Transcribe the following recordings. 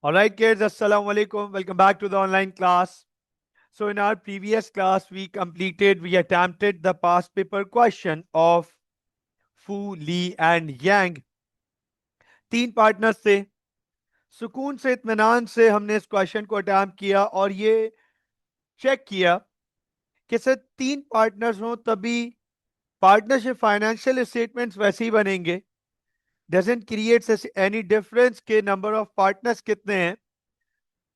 All right, kids, assalamu alaikum. Welcome back to the online class. So, in our previous class, we attempted the past paper question of Fu, Li, and Yang. तीन partners थे. सुकून से इत्मीनान से हमने इस question को attempt किया और ये चेक किया कि सर तीन पार्टनर्स हों तभी पार्टनरशिप फाइनेंशियल स्टेटमेंट्स वैसे ही बनेंगे. डजंट क्रिएट्स एनी डिफरेंस के नंबर ऑफ पार्टनर्स कितने हैं.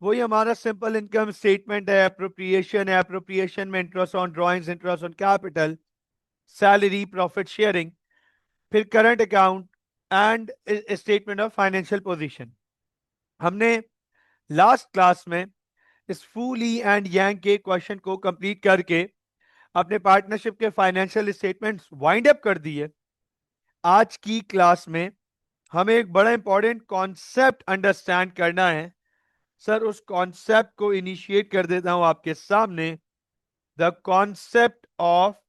वही हमारा सिंपल इनकम स्टेटमेंट है. अप्रोप्रिएशन में interest on drawings, interest on capital, salary, profit sharing, फिर current account and statement of financial position. हमने लास्ट क्लास में इस फू, ली एंड यांग के क्वेश्चन को कंप्लीट करके अपने पार्टनरशिप के फाइनेंशियल स्टेटमेंट्स वाइंड अप कर दिए. आज की क्लास में हमें एक बड़ा इंपॉर्टेंट कॉन्सेप्ट अंडरस्टैंड करना है. सर उस कॉन्सेप्ट को इनिशिएट कर देता हूं आपके सामने. The concept of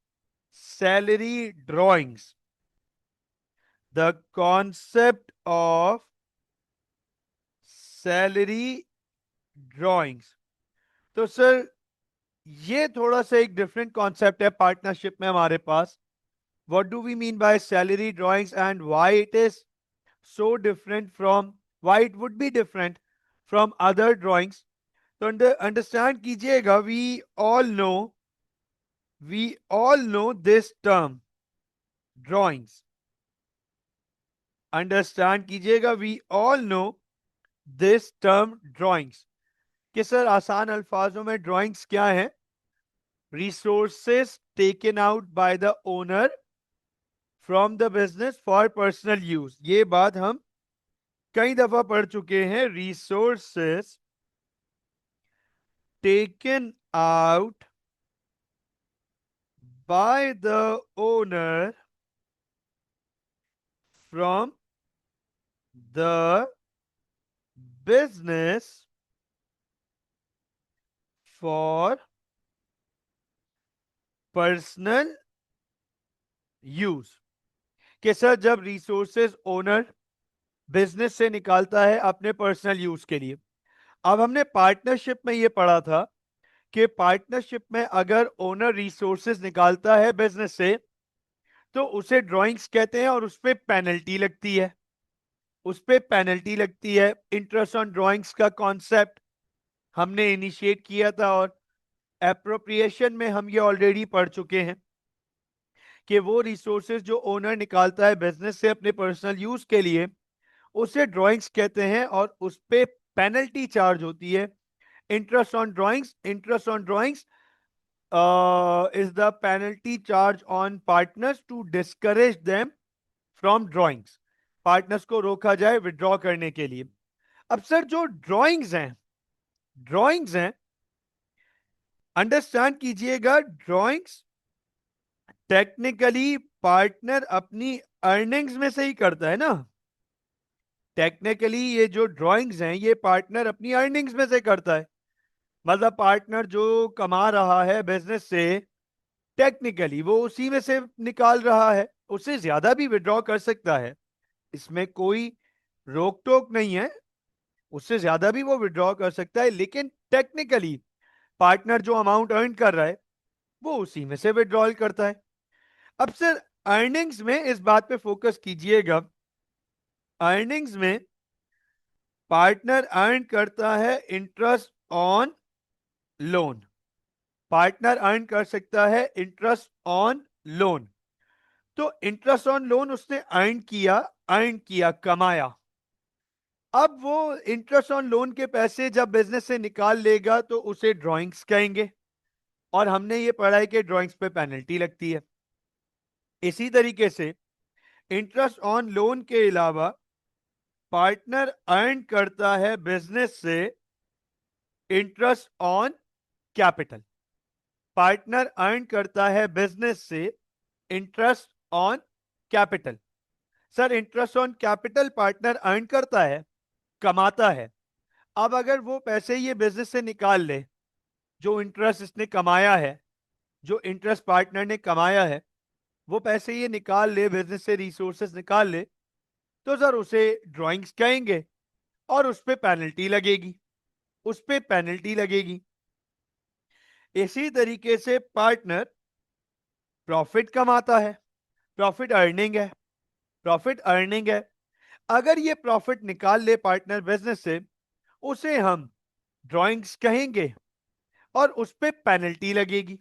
salary drawings. The concept of salary drawings. तो सर ये थोड़ा सा एक डिफरेंट कॉन्सेप्ट है पार्टनरशिप में हमारे पास. What do we mean by salary drawings and why it is so different from, why it would be different from other drawings. तो अंडरस्टैंड कीजिएगा. We all know this term drawings. Understand कीजिएगा. We all know this term drawings. कि sir आसान अल्फाजों में drawings क्या है? Resources taken out by the owner from the business for personal use. ये बात हम कई दफा पढ़ चुके हैं. Resources taken out by the owner from the business for personal use. कि सर जब रिसोर्सेज ओनर बिजनेस से निकालता है अपने पर्सनल यूज के लिए. अब हमने पार्टनरशिप में ये पढ़ा था कि पार्टनरशिप में अगर ओनर रिसोर्सेज निकालता है बिजनेस से तो उसे ड्राइंग्स कहते हैं और उस पर पेनल्टी लगती है. इंटरेस्ट ऑन ड्राइंग्स का कॉन्सेप्ट हमने इनिशिएट किया था और एप्रोप्रिएशन में हम ये ऑलरेडी पढ़ चुके हैं कि वो रिसोर्सेज जो ओनर निकालता है बिजनेस से अपने पर्सनल यूज के लिए उसे ड्राइंग्स कहते हैं और उस पे पेनल्टी चार्ज होती है. Interest on drawings is the penalty charge on partners to discourage them from drawings. Partners को रोका जाए विड्रॉ करने के लिए. अब सर जो ड्राइंग्स हैं अंडरस्टैंड कीजिएगा. ड्राइंग्स टेक्निकली पार्टनर अपनी अर्निंग्स में से ही करता है ना. टेक्निकली ये जो ड्राइंग्स हैं ये पार्टनर अपनी अर्निंग्स में से करता है. मतलब पार्टनर जो कमा रहा है बिजनेस से टेक्निकली वो उसी में से निकाल रहा है. उससे ज्यादा भी विड्रॉ कर सकता है, इसमें कोई रोक टोक नहीं है. उससे ज्यादा भी वो विड्रॉ कर सकता है लेकिन टेक्निकली पार्टनर जो अमाउंट अर्न कर रहा है वो उसी में से विड्रॉल करता है. अब सर अर्निंग्स में इस बात पे फोकस कीजिएगा. अर्निंग्स में पार्टनर अर्न करता है interest on loan. Partner earn कर सकता है इंटरेस्ट ऑन लोन. तो इंटरेस्ट ऑन लोन उसने अर्न किया, कमाया. अब वो इंटरेस्ट ऑन लोन के पैसे जब बिजनेस से निकाल लेगा तो उसे ड्राइंग्स कहेंगे और हमने ये पढ़ा है कि ड्राइंग्स पे पेनल्टी लगती है. इसी तरीके से इंटरेस्ट ऑन लोन के अलावा पार्टनर अर्न करता है बिजनेस से interest on capital. Partner earn करता है बिजनेस से interest on capital. Sir interest on capital partner earn करता है, कमाता है. अब अगर वो पैसे ये बिजनेस से निकाल ले, जो इंटरेस्ट इसने कमाया है, जो इंटरेस्ट पार्टनर ने कमाया है, वो पैसे ये निकाल ले, बिजनेस से रिसोर्सेस निकाल ले, तो सर उसे ड्राइंग्स कहेंगे और उस पे पेनल्टी लगेगी, उस पे पेनल्टी लगेगी। इसी तरीके से पार्टनर प्रॉफिट कमाता है, प्रॉफिट अर्निंग है, प्रॉफिट अर्निंग है। अगर ये प्रॉफिट निकाल ले पार्टनर बिजनेस से, उसे हम ड्रॉइंग्स कहेंगे और उस पे पेनल्टी लगेगी।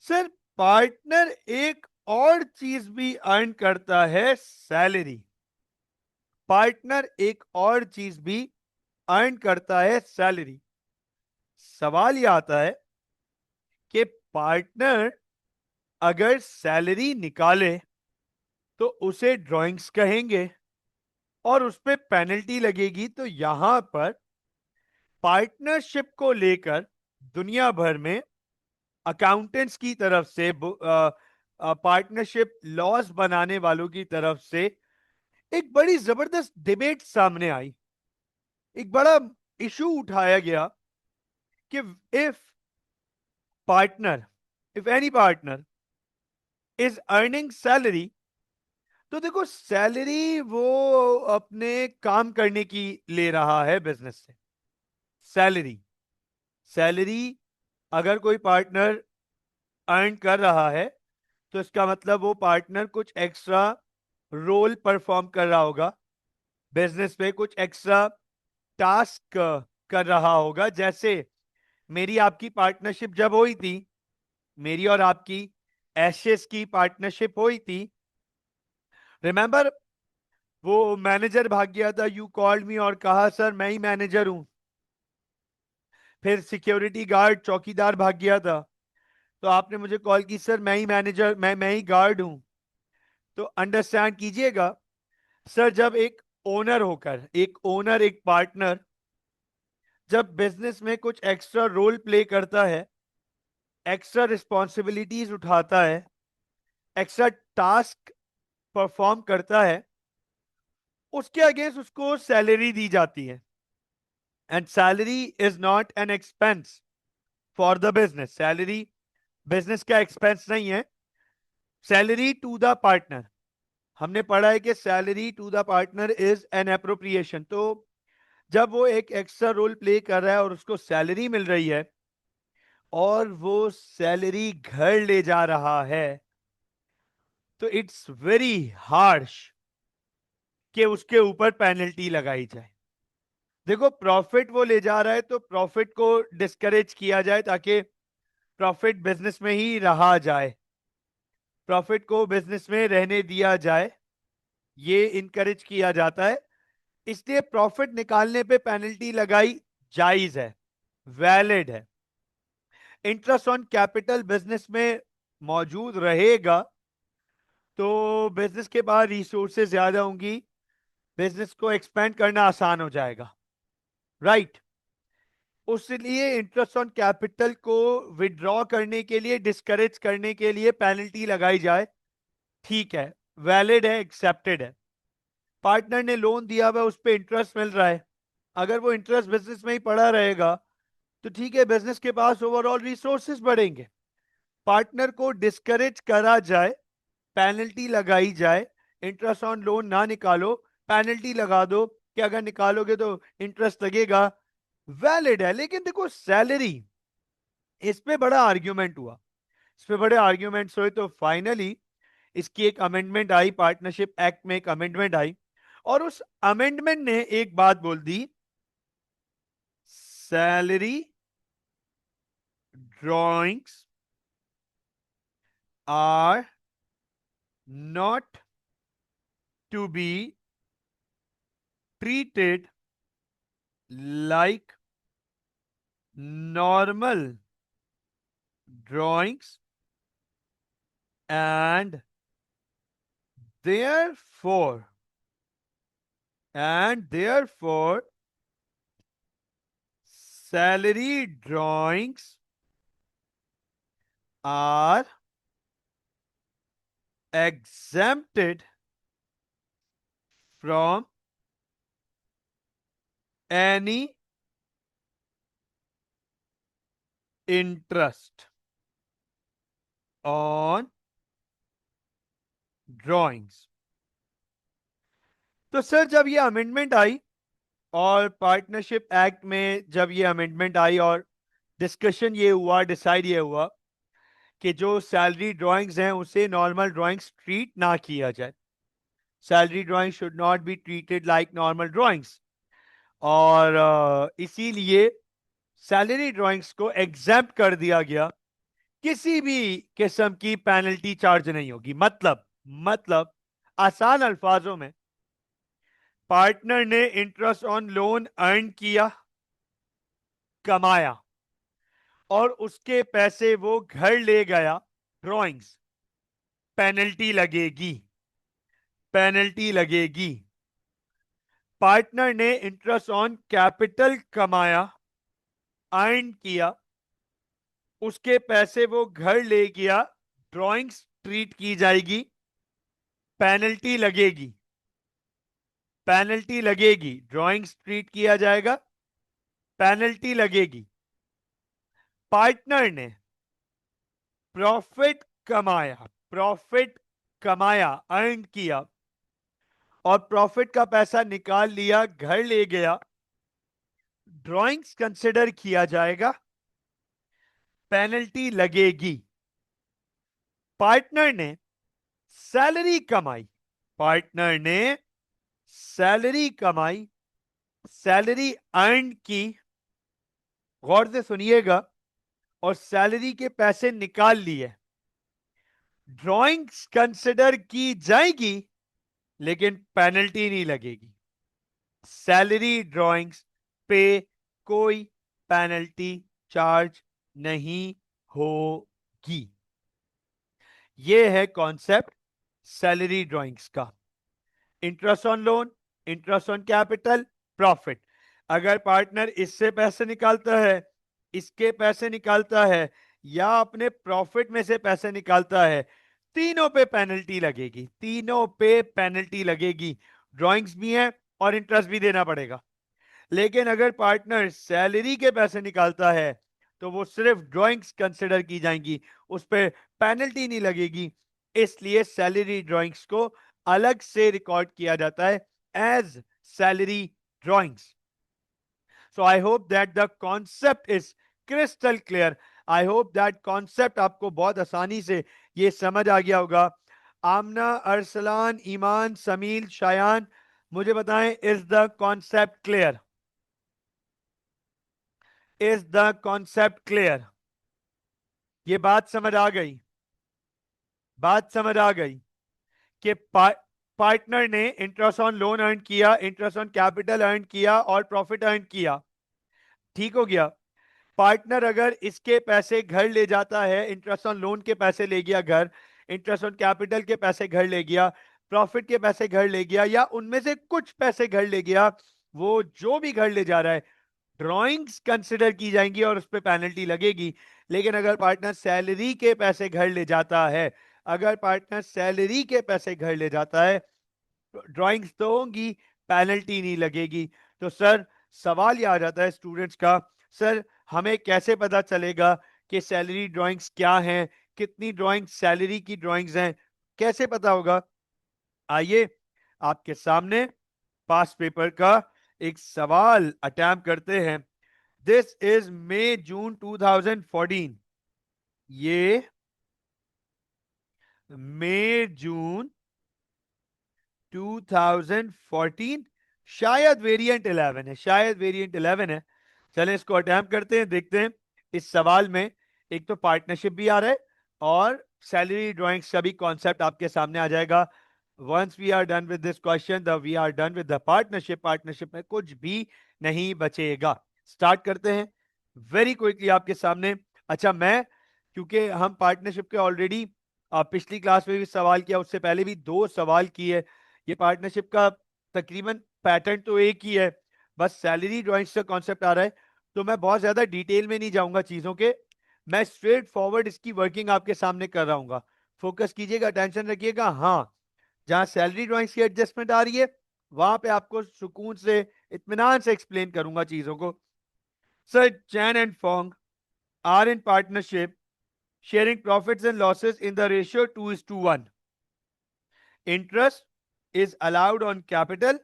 सर, पार्टनर एक और चीज भी अर्न करता है, सैलरी। पार्टनर एक और चीज भी अर्न करता है, सैलरी। सवाल यह आता है कि पार्टनर अगर सैलरी निकाले तो उसे ड्राइंग्स कहेंगे और उस पे पेनल्टी लगेगी। तो यहां पर पार्टनरशिप को लेकर दुनिया भर में अकाउंटेंट्स की तरफ से, पार्टनरशिप लॉज बनाने वालों की तरफ से एक बड़ी जबरदस्त डिबेट सामने आई, एक बड़ा इशू उठाया गया कि if partner, if any partner is earning salary, तो देखो सैलरी वो अपने काम करने की ले रहा है बिजनेस से। सैलरी, सैलरी अगर कोई पार्टनर अर्न कर रहा है तो इसका मतलब वो पार्टनर कुछ एक्स्ट्रा रोल परफॉर्म कर रहा होगा बिजनेस पे, कुछ एक्स्ट्रा टास्क कर रहा होगा। जैसे मेरी आपकी पार्टनरशिप जब हुई थी, मेरी और आपकी एशेस की पार्टनरशिप हुई थी, रिमेंबर? वो मैनेजर भाग गया था, यू कॉल्ड मी और कहा सर मैं ही मैनेजर हूं। फिर सिक्योरिटी गार्ड, चौकीदार भाग गया था, तो आपने मुझे कॉल की, सर मैं ही मैनेजर, मैं ही गार्ड हूं। तो अंडरस्टैंड कीजिएगा सर, जब एक ओनर होकर, एक ओनर, एक पार्टनर जब बिजनेस में कुछ एक्स्ट्रा रोल प्ले करता है, एक्स्ट्रा रिस्पॉन्सिबिलिटीज उठाता है, एक्स्ट्रा टास्क परफॉर्म करता है, उसके अगेंस्ट उसको सैलरी दी जाती है। And salary is not an expense for the business. Salary business का एक्सपेंस नहीं है। सैलरी टू द पार्टनर, हमने पढ़ा है कि salary to the partner is an appropriation. तो जब वो एक एक्स्ट्रा रोल प्ले कर रहा है और उसको सैलरी मिल रही है और वो सैलरी घर ले जा रहा है, तो इट्स वेरी हार्श कि उसके ऊपर पेनल्टी लगाई जाए। देखो प्रॉफिट वो ले जा रहा है तो प्रॉफिट को डिस्करेज किया जाए ताकि प्रॉफिट बिजनेस में ही रहा जाए, प्रॉफिट को बिजनेस में रहने दिया जाए, ये इनकरेज किया जाता है। इसलिए प्रॉफिट निकालने पे पेनल्टी लगाई जायज है, वैलिड है। इंटरेस्ट ऑन कैपिटल बिजनेस में मौजूद रहेगा तो बिजनेस के बाद रिसोर्सेज ज्यादा होंगी, बिजनेस को एक्सपेंड करना आसान हो जाएगा, राइट? उसलिए इंटरेस्ट ऑन कैपिटल को विड्रॉ करने के लिए, डिस्करेज करने के लिए पेनल्टी लगाई जाए, ठीक है, वैलिड है, एक्सेप्टेड है। पार्टनर ने लोन दिया हुआ, उस पर इंटरेस्ट मिल रहा है, अगर वो इंटरेस्ट बिजनेस में ही पड़ा रहेगा तो ठीक है, बिजनेस के पास ओवरऑल रिसोर्सेज बढ़ेंगे। पार्टनर को डिस्करेज करा जाए, पेनल्टी लगाई जाए, इंटरेस्ट ऑन लोन ना निकालो, पेनल्टी लगा दो कि अगर निकालोगे तो इंटरेस्ट लगेगा, वैलिड है। लेकिन देखो सैलरी, इस पे बड़ा आर्ग्यूमेंट हुआ, इस पे बड़े आर्ग्यूमेंट्स हुए, तो फाइनली इसकी एक अमेंडमेंट आई, पार्टनरशिप एक्ट में एक अमेंडमेंट आई और उस अमेंडमेंट ने एक बात बोल दी, salary drawings are not to be treated like normal drawings, and therefore and therefore salary drawings are exempted from any interest on drawings। तो सर जब ये अमेंडमेंट आई और पार्टनरशिप एक्ट में जब ये अमेंडमेंट आई और डिस्कशन ये हुआ, डिसाइड ये हुआ कि जो सैलरी ड्राइंग्स हैं उसे नॉर्मल ड्राइंग्स ट्रीट ना किया जाए। Salary drawing should not be treated like normal drawings, और इसीलिए सैलरी ड्राइंग्स को एग्जेम्प्ट कर दिया गया। किसी भी किस्म की पेनल्टी चार्ज नहीं होगी। मतलब आसान अल्फाजों में, पार्टनर ने इंटरेस्ट ऑन लोन अर्न किया, कमाया, और उसके पैसे वो घर ले गया, ड्राइंग्स, पेनल्टी लगेगी, पेनल्टी लगेगी। पार्टनर ने इंटरेस्ट ऑन कैपिटल कमाया, अर्न किया, उसके पैसे वो घर ले गया, ड्राइंग्स ट्रीट की जाएगी, पेनल्टी लगेगी, पेनल्टी लगेगी। ड्राइंग्स ट्रीट किया जाएगा, पेनल्टी लगेगी। पार्टनर ने प्रॉफिट कमाया, प्रॉफिट कमाया, अर्न किया, और प्रॉफिट का पैसा निकाल लिया, घर ले गया, ड्राइंग्स कंसिडर किया जाएगा, पेनल्टी लगेगी। पार्टनर ने सैलरी कमाई, पार्टनर ने सैलरी कमाई, सैलरी अर्न की, गौर से सुनिएगा, और सैलरी के पैसे निकाल लिए, ड्राइंग्स कंसिडर की जाएगी लेकिन पेनल्टी नहीं लगेगी। सैलरी ड्राइंग्स पे कोई पेनल्टी चार्ज नहीं होगी। यह है कॉन्सेप्ट सैलरी ड्राइंग्स का। Interest on loan, interest on capital, profit. अगर पार्टनर इससे पैसे निकालता है, इसके पैसे निकालता है, या अपने प्रॉफिट में से पैसे निकालता है, तीनों पे पेनल्टी लगेगी, तीनों पे पेनल्टी लगेगी। ड्राइंग्स भी हैं और इंटरेस्ट भी देना पड़ेगा। लेकिन अगर पार्टनर सैलरी के पैसे निकालता है तो वो सिर्फ ड्राइंग्स कंसिडर की जाएंगी, उस पर पेनल्टी नहीं लगेगी। इसलिए सैलरी ड्राइंग्स को अलग से रिकॉर्ड किया जाता है as salary drawings. So I hope that the concept is crystal clear. I hope that concept आपको बहुत आसानी से ये समझ आ गया होगा। आमना, अरसलान, ईमान, समील, शायान, मुझे बताएं, is the concept clear? Is the concept clear? ये बात समझ आ गई? बात समझ आ गई कि पार्टनर ने इंटरेस्ट ऑन लोन अर्न किया, इंटरेस्ट ऑन कैपिटल अर्न किया, और प्रॉफिट अर्न किया। ठीक हो गया। पार्टनर अगर इसके पैसे घर ले जाता है, इंटरेस्ट ऑन लोन के पैसे ले गया घर, इंटरेस्ट ऑन कैपिटल के पैसे घर ले गया, प्रॉफिट के पैसे घर ले गया, या उनमें से कुछ पैसे घर ले गया, वो जो भी घर ले जा रहा है, ड्राइंग्स कंसिडर की जाएंगी और उस पर पेनल्टी लगेगी। लेकिन अगर पार्टनर सैलरी के पैसे घर ले जाता है, अगर पार्टनर सैलरी के पैसे घर ले जाता है, ड्राइंग्स तो होंगी, पेनल्टी नहीं लगेगी। तो सर, सवाल ये आ जाता है स्टूडेंट्स का, सर हमें कैसे पता चलेगा कि सैलरी ड्राइंग्स क्या हैं, कितनी ड्राइंग्स सैलरी की ड्राइंग्स हैं, कैसे पता होगा? आइए आपके सामने पास पेपर का एक सवाल अटैम्प्ट करते हैं। This is May June 2014। ये मई जून 2014, शायद वेरिएंट 11 है, शायद वेरिएंट 11 है। चलें इसको अटैम्प्ट करते हैं, देखते हैं। इस सवाल में एक तो पार्टनरशिप भी आ रहा है और सैलरी ड्राइंग्स का भी कॉन्सेप्ट आपके सामने आ जाएगा। Once we are done with this question, the we are done with the partnership. Partnership में कुछ भी नहीं बचेगा। स्टार्ट करते हैं वेरी क्विकली आपके सामने। अच्छा, मैं, क्योंकि हम पार्टनरशिप के ऑलरेडी पिछली क्लास में भी सवाल किया, उससे पहले भी 2 सवाल किए। ये पार्टनरशिप का तकरीबन पैटर्न तो एक ही है, बस सैलरी ड्राइंग्स का कॉन्सेप्ट आ रहा है। तो मैं बहुत ज्यादा डिटेल में नहीं जाऊंगा चीजों के, मैं स्ट्रेट फॉरवर्ड इसकी वर्किंग आपके सामने कर रहा हूँ। फोकस कीजिएगा, टेंशन रखिएगा। हाँ, जहां सैलरी ड्राइंग्स की एडजस्टमेंट आ रही है वहां पे आपको सुकून से, इत्मीनान से एक्सप्लेन करूंगा चीजों को। Sir, Chan and Fong are in partnership sharing profits and losses in the ratio 2:1. Interest is allowed on capital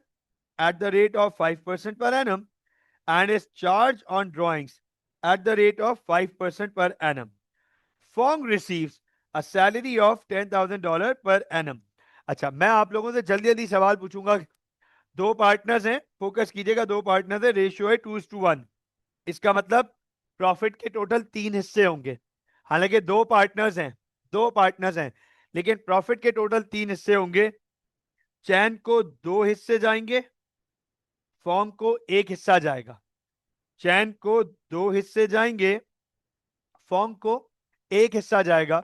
at the rate of 5% per annum and is charged on drawings at the rate of 5% per annum. Fong receives a salary of $10,000 per annum. अच्छा, मैं आप लोगों से जल्दी जल्दी सवाल पूछूंगा. दो पार्टनर्स हैं, फोकस कीजिएगा. दो पार्टनर्स है, रेशियो है 2:1. इसका मतलब प्रॉफिट के टोटल 3 हिस्से होंगे. हालांकि दो पार्टनर्स हैं लेकिन प्रॉफिट के टोटल 3 हिस्से होंगे. चैन को 2 हिस्से जाएंगे, फॉर्म को 1 हिस्सा जाएगा. चैन को 2 हिस्से जाएंगे, फॉर्म को 1 हिस्सा जाएगा.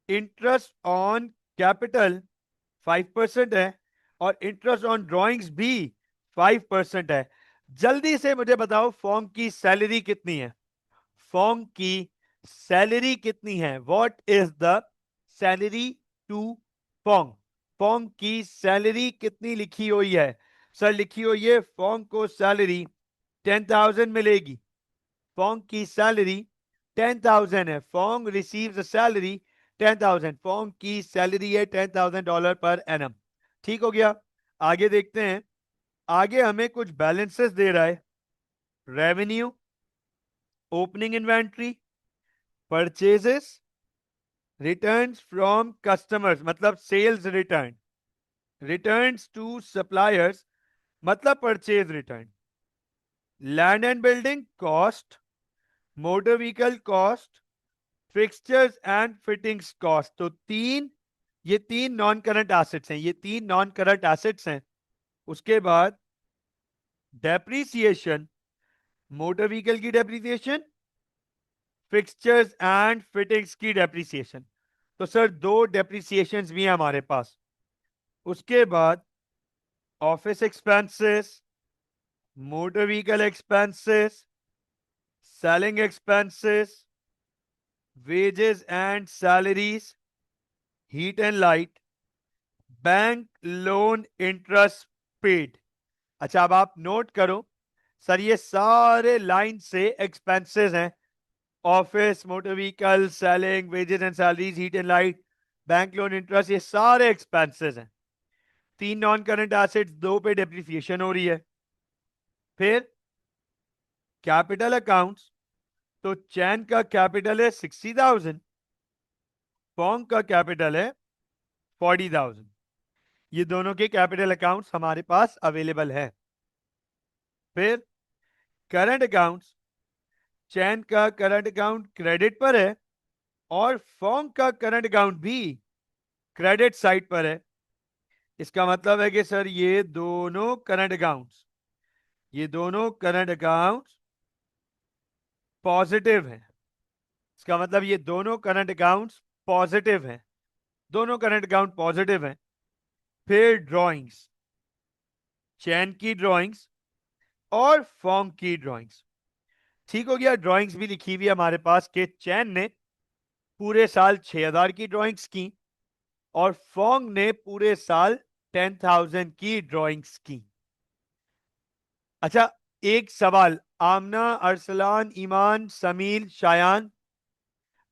इंटरेस्ट ऑन कैपिटल 5% है और इंटरेस्ट ऑन ड्रॉइंग्स भी 5% है. जल्दी से मुझे बताओ फॉर्म की सैलरी कितनी है. फॉर्म की सैलरी कितनी है? What is the salary to form? Form की सैलरी कितनी लिखी हुई है? सर लिखी हुई है फॉर्म को सैलरी 10,000 मिलेगी. फॉर्म की सैलरी 10,000 है. Form receives a salary 10,000. Form की सैलरी है $10,000 पर एनम. ठीक हो गया. आगे देखते हैं. आगे हमें कुछ बैलेंसेस दे रहा है. Revenue, opening inventory, purchases, returns from customers मतलब sales return, returns to suppliers मतलब purchase return, land and building cost, motor vehicle cost, fixtures and fittings cost. तो ये तीन नॉन करंट एसेट्स हैं. ये तीन नॉन करंट एसेट्स हैं. उसके बाद डेप्रीसिएशन, मोटर व्हीकल की डेप्रीसिएशन, फिक्सचर्स एंड फिटिंग्स की डेप्रीसिएशन. तो सर दो डेप्रीसिएशंस भी हैं हमारे पास. उसके बाद office expenses, motor vehicle expenses, selling expenses, wages and salaries, heat and light, bank loan interest paid. अच्छा, अब आप नोट करो. सर ये सारे लाइन से एक्सपेंसेस हैं. Office, motor vehicle, selling, wages and salaries, heat and light, bank loan interest, ये सारे एक्सपेंसेस हैं. तीन नॉन करंट एसेट्स, दो पे डेप्रिसिएशन हो रही है. फिर कैपिटल अकाउंट्स. तो चैन का कैपिटल है 60,000, फॉर्म का कैपिटल है 40,000. ये दोनों के कैपिटल अकाउंट्स हमारे पास अवेलेबल है. फिर करंट अकाउंट्स. चैन का करंट अकाउंट क्रेडिट पर है और फॉर्म का करंट अकाउंट भी क्रेडिट साइड पर है. इसका मतलब है कि सर ये दोनों करंट अकाउंट्स पॉजिटिव हैं. इसका मतलब ये दोनों करंट अकाउंट्स पॉजिटिव हैं. दोनों करंट अकाउंट पॉजिटिव हैं. फिर ड्राइंग्स, चैन की ड्राइंग्स और फॉर्म की ड्राइंग्स. ठीक हो गया. ड्राइंग्स भी लिखी हुई है हमारे पास कि चैन ने पूरे साल 6,000 की ड्राइंग्स की और फॉन्ग ने पूरे साल 10,000 की ड्राइंग्स की. अच्छा, एक सवाल. आमना, अरसलान, ईमान, समील, शायान,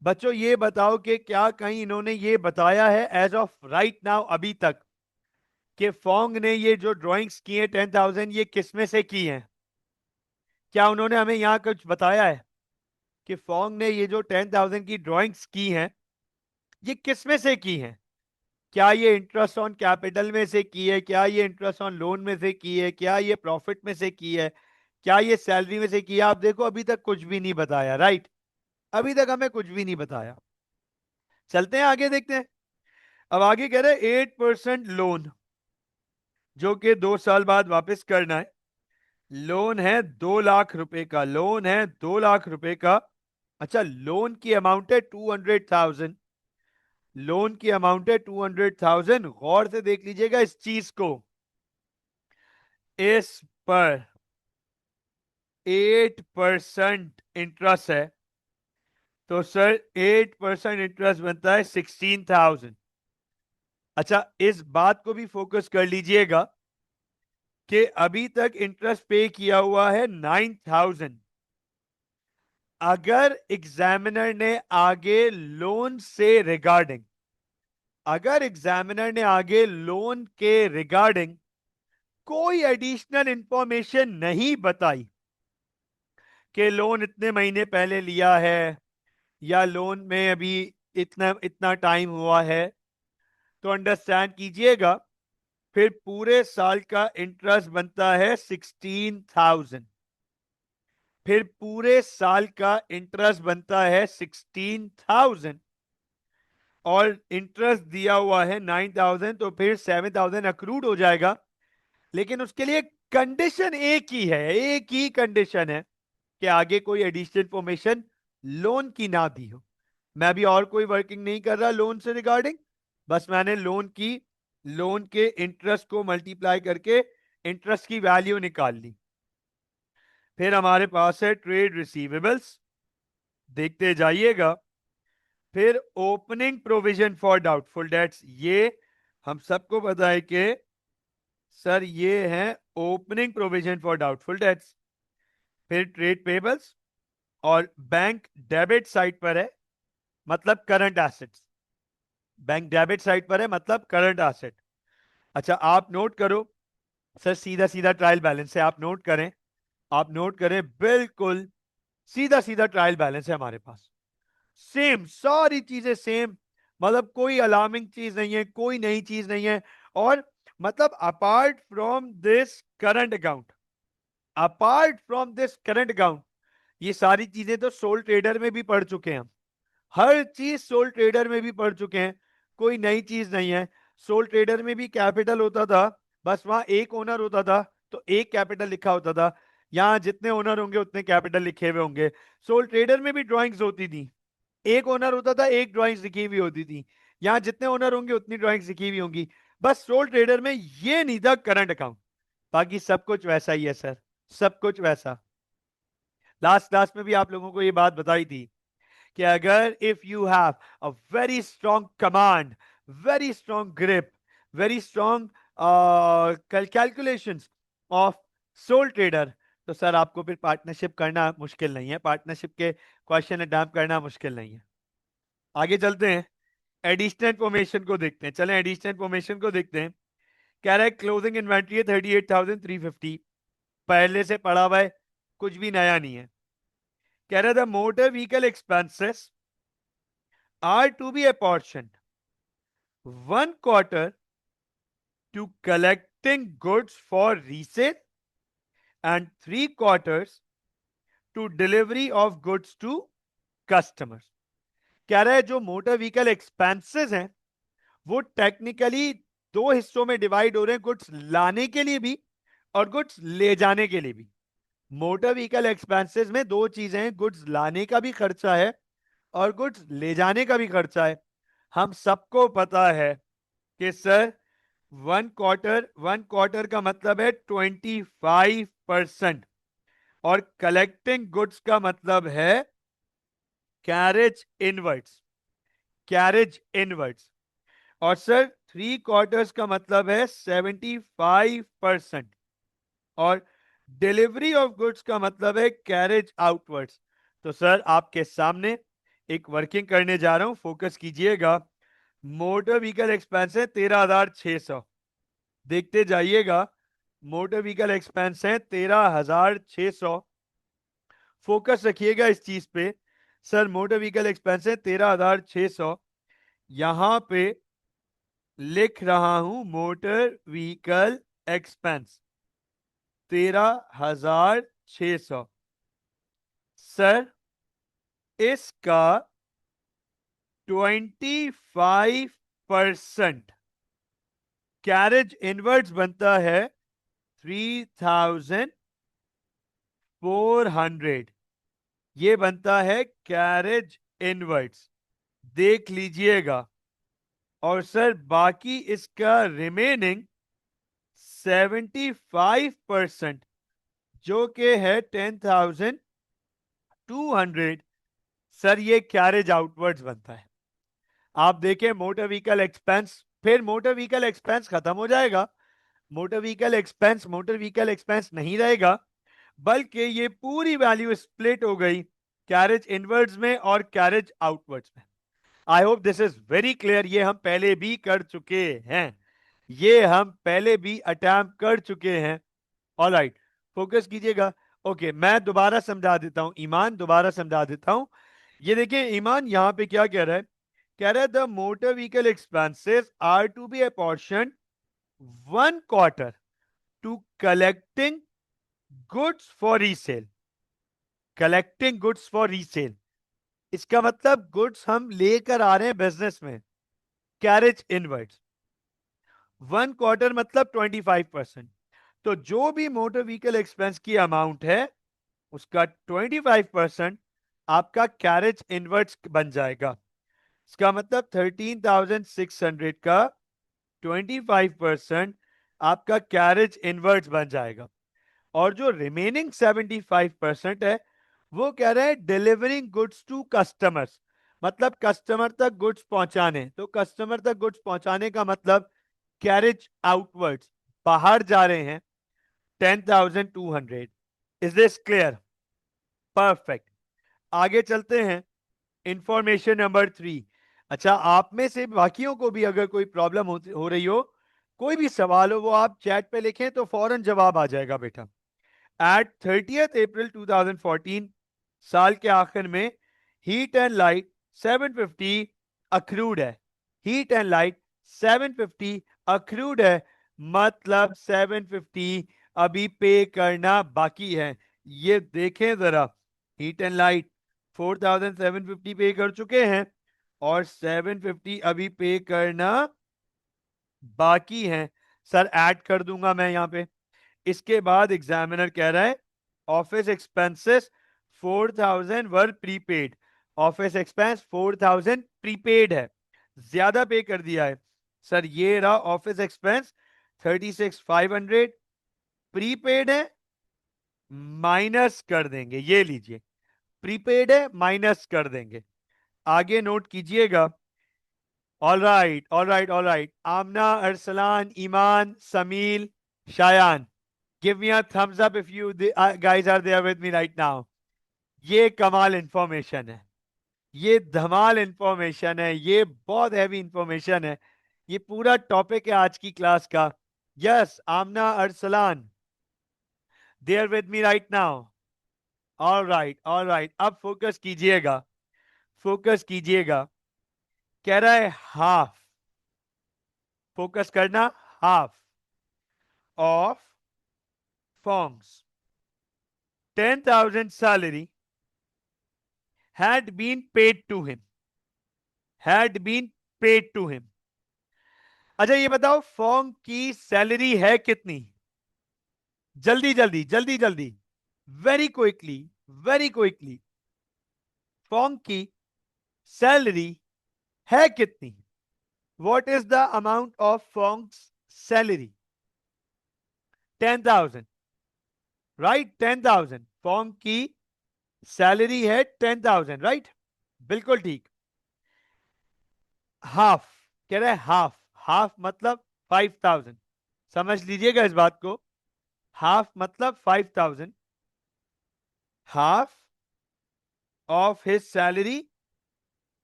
बच्चों ये बताओ कि क्या कहीं इन्होंने ये बताया है एज ऑफ राइट नाउ अभी तक कि फॉन्ग ने ये जो ड्राइंग्स की है 10,000 ये किसमें से की हैं? क्या उन्होंने हमें यहां कुछ बताया है कि फॉन्ग ने ये जो 10,000 की ड्राइंग्स की हैं ये किसमें से की हैं? क्या ये इंटरेस्ट ऑन कैपिटल में से की है? क्या ये इंटरेस्ट ऑन लोन में से की है? क्या ये प्रॉफिट में से की है? क्या ये सैलरी में से की है? आप देखो अभी तक कुछ भी नहीं बताया. राइट, अभी तक हमें कुछ भी नहीं बताया. चलते हैं आगे, देखते हैं. अब आगे कह रहे हैं 8% लोन जो कि 2 साल बाद वापस करना है. लोन है 2 लाख रुपए का. लोन है 2 लाख रुपए का. अच्छा, लोन की अमाउंट है 200,000. लोन की अमाउंट है 200,000. गौर से देख लीजिएगा इस चीज को. इस पर 8% इंटरेस्ट है तो सर 8% इंटरेस्ट बनता है 16,000. अच्छा, इस बात को भी फोकस कर लीजिएगा कि अभी तक इंटरेस्ट पे किया हुआ है 9,000. अगर एग्जामिनर ने आगे लोन से रिगार्डिंग के रिगार्डिंग कोई एडिशनल इंफॉर्मेशन नहीं बताई कि लोन इतने महीने पहले लिया है या लोन में अभी इतना इतना टाइम हुआ है, तो अंडरस्टैंड कीजिएगा फिर पूरे साल का इंटरेस्ट बनता है 16,000। फिर पूरे साल का इंटरेस्ट बनता है 16,000 और इंटरेस्ट दिया हुआ है 9,000, तो फिर 7,000 अक्रूड हो जाएगा। लेकिन उसके लिए कंडीशन एक ही है, एक ही कंडीशन है कि आगे कोई एडिशनल इंफॉर्मेशन लोन की ना दी हो। मैं अभी और कोई वर्किंग नहीं कर रहा लोन से रिगार्डिंग, बस मैंने लोन के इंटरेस्ट को मल्टीप्लाई करके इंटरेस्ट की वैल्यू निकाल ली। फिर हमारे पास है ट्रेड रिसीवेबल्स, देखते जाइएगा। फिर opening provision for doubtful dates, ये हम सबको पता है कि सर ये है opening provision for doubtful dates. फिर ट्रेड पेबल्स और बैंक डेबिट साइड पर है मतलब current assets, bank debit side पर है मतलब करंट एसेट। अच्छा आप नोट करो, सर सीधा सीधा ट्रायल बैलेंस है, आप नोट करें, आप नोट करें, बिल्कुल सीधा सीधा ट्रायल बैलेंस है हमारे पास। सेम, सारी चीजें सेम, मतलब कोई अलार्मिंग चीज नहीं है, कोई नई चीज नहीं है। और मतलब apart from this current account, ये सारी चीजें तो सोल ट्रेडर में भी पढ़ चुके हैं हम, हर चीज सोल ट्रेडर में भी पढ़ चुके हैं, कोई नई चीज नहीं है। सोल ट्रेडर में भी कैपिटल होता था, बस वहां एक ओनर होता था तो एक कैपिटल लिखा होता था, यहां जितने ओनर होंगे उतने कैपिटल लिखे हुए होंगे। सोल ट्रेडर में भी ड्राइंग्स होती थी, एक ओनर होता था एक ड्राइंग्स लिखी हुई होती थी, यहां जितने ओनर होंगे उतनी ड्राइंग्स लिखी हुई होंगी। बस सोल ट्रेडर में ये नहीं था करंट अकाउंट, बाकी सब कुछ वैसा ही है सर, सब कुछ वैसा। लास्ट क्लास में भी आप लोगों को ये बात बताई थी कि अगर if you have a very strong command, very strong grip, very strong calculations of soul trader, तो सर आपको फिर पार्टनरशिप करना मुश्किल नहीं है, पार्टनरशिप के क्वेश्चन डंप करना मुश्किल नहीं है। आगे चलते हैं, एडिशनल इंफॉर्मेशन को देखते हैं, चलें एडिशनल इंफॉर्मेशन को देखते हैं। कह रहा है क्लोजिंग इन्वेंट्री है 38,350, पहले से पड़ा हुआ है, कुछ भी नया नहीं है। कह रहा था motor vehicle expenses are to be apportioned 1/4 to collecting goods for resale and 3/4 to delivery of goods to customers। कह रहा है जो मोटर व्हीकल एक्सपेंसेस हैं वो टेक्निकली दो हिस्सों में डिवाइड हो रहे हैं, गुड्स लाने के लिए भी और गुड्स ले जाने के लिए भी। मोटर व्हीकल एक्सपेंसेस में दो चीजें हैं, गुड्स लाने का भी खर्चा है और गुड्स ले जाने का भी खर्चा है। हम सबको पता है कि सर 1/4 का मतलब है 25% और कलेक्टिंग गुड्स का मतलब है कैरेज इनवर्ड्स, कैरेज इनवर्ड्स। और सर 3/4 का मतलब है 75% और डिलीवरी ऑफ गुड्स का मतलब है कैरेज आउटवर्ड्स। तो सर आपके सामने एक वर्किंग करने जा रहा हूं, फोकस कीजिएगा। मोटर व्हीकल एक्सपेंस है 13,600, देखते जाइएगा। मोटर व्हीकल एक्सपेंस है 13,600, फोकस रखिएगा इस चीज पे। सर मोटर व्हीकल एक्सपेंस है 13,600, यहां पे लिख रहा हूं मोटर व्हीकल एक्सपेंस 13,600। सर इसका 25% कैरेज इनवर्ड्स बनता है 3,400, ये बनता है कैरेज इनवर्ड्स, देख लीजिएगा। और सर बाकी इसका रिमेनिंग 75% जो कि है 10,200, सर ये कैरेज आउटवर्ड्स बनता है। आप देखें मोटर व्हीकल एक्सपेंस, फिर मोटर व्हीकल एक्सपेंस खत्म हो जाएगा, मोटर व्हीकल एक्सपेंस नहीं रहेगा, बल्कि ये पूरी वैल्यू स्प्लिट हो गई कैरेज इनवर्ड्स में और कैरेज आउटवर्ड्स में। I hope this is very clear, ये हम पहले भी कर चुके हैं। ये हम पहले भी अटैम्प्ट कर चुके हैं। ऑलराइट, फोकस कीजिएगा। ओके, मैं दोबारा समझा देता हूं, ईमान दोबारा समझा देता हूं। ये देखिए ईमान यहां पे क्या कह रहा है, कह रहा है the motor vehicle expenses are to be apportion 1/4 to collecting goods for resale. Collecting goods for resale, इसका मतलब गुड्स हम लेकर आ रहे हैं बिजनेस में, कैरेज इनवर्ड्स। 1/4 मतलब 25%। तो जो भी मोटर व्हीकल एक्सपेंस की अमाउंट है उसका 25% आपका कैरेज इनवर्ड्स बन जाएगा। इसका मतलब 13,600 का 25% आपका कैरेज इनवर्ड्स बन जाएगा। और जो रिमेनिंग 75% है वो कह रहे हैं डिलीवरिंग गुड्स टू कस्टमर्स, मतलब कस्टमर तक गुड्स पहुंचाने। तो कस्टमर तक गुड्स पहुंचाने का मतलब कैरेज आउटवर्ड्स, बाहर जा रहे हैं, 10,200। Is this clear? परफेक्ट। आगे चलते हैं, इंफॉर्मेशन नंबर 3। अच्छा, आप में से बाकियों को भी अगर कोई प्रॉब्लम हो रही हो, कोई भी सवाल हो, वो आप चैट पे लिखें तो फौरन जवाब आ जाएगा बेटा। एट 30th अप्रैल 2014, साल के आखिर में, हीट एंड लाइट 750 अक्रूड है। हीट एंड लाइट 750 अक्रूड है, मतलब 750 अभी पे करना बाकी है। ये देखें जरा, हीट एंड लाइट 4,750 पे कर चुके हैं और 750 अभी पे करना बाकी है। सर ऐड कर दूंगा मैं यहां पे। इसके बाद एग्जामिनर कह रहा है ऑफिस एक्सपेंसेस 4,000 वर प्रीपेड। ऑफिस एक्सपेंस 4,000 प्रीपेड है, ज्यादा पे कर दिया है। सर ये रहा ऑफिस एक्सपेंस 36,500 प्रीपेड है, माइनस कर देंगे। ये लीजिए, प्रीपेड है, माइनस कर देंगे। आगे नोट कीजिएगा। All right, all right, all right. Aamna, Arsalan, Iman, Sameel, Shayan, give me a thumbs up if you guys are there with me right now. ये कमाल इंफॉर्मेशन है, ये धमाल इंफॉर्मेशन है, ये बहुत हैवी इंफॉर्मेशन है। ये पूरा टॉपिक है आज की क्लास का। Yes, Amna, Arsalan, there with me right now. All right, all right. अब फोकस कीजिएगा, फोकस कीजिएगा। कह रहा है हाफ, फोकस करना, half of forms 10,000 salary had been paid to him, had been paid to him। अच्छा ये बताओ फॉर्म की सैलरी है कितनी? जल्दी जल्दी जल्दी जल्दी, very quickly, very quickly. Form की सैलरी है कितनी? What is the amount of forms salary? 10,000, right? 10,000 form की सैलरी है 10,000, राइट? बिल्कुल ठीक। हाफ, कह रहे हैं हाफ, हाफ मतलब 5,000। समझ लीजिएगा इस बात को, हाफ मतलब 5,000। Half of his salary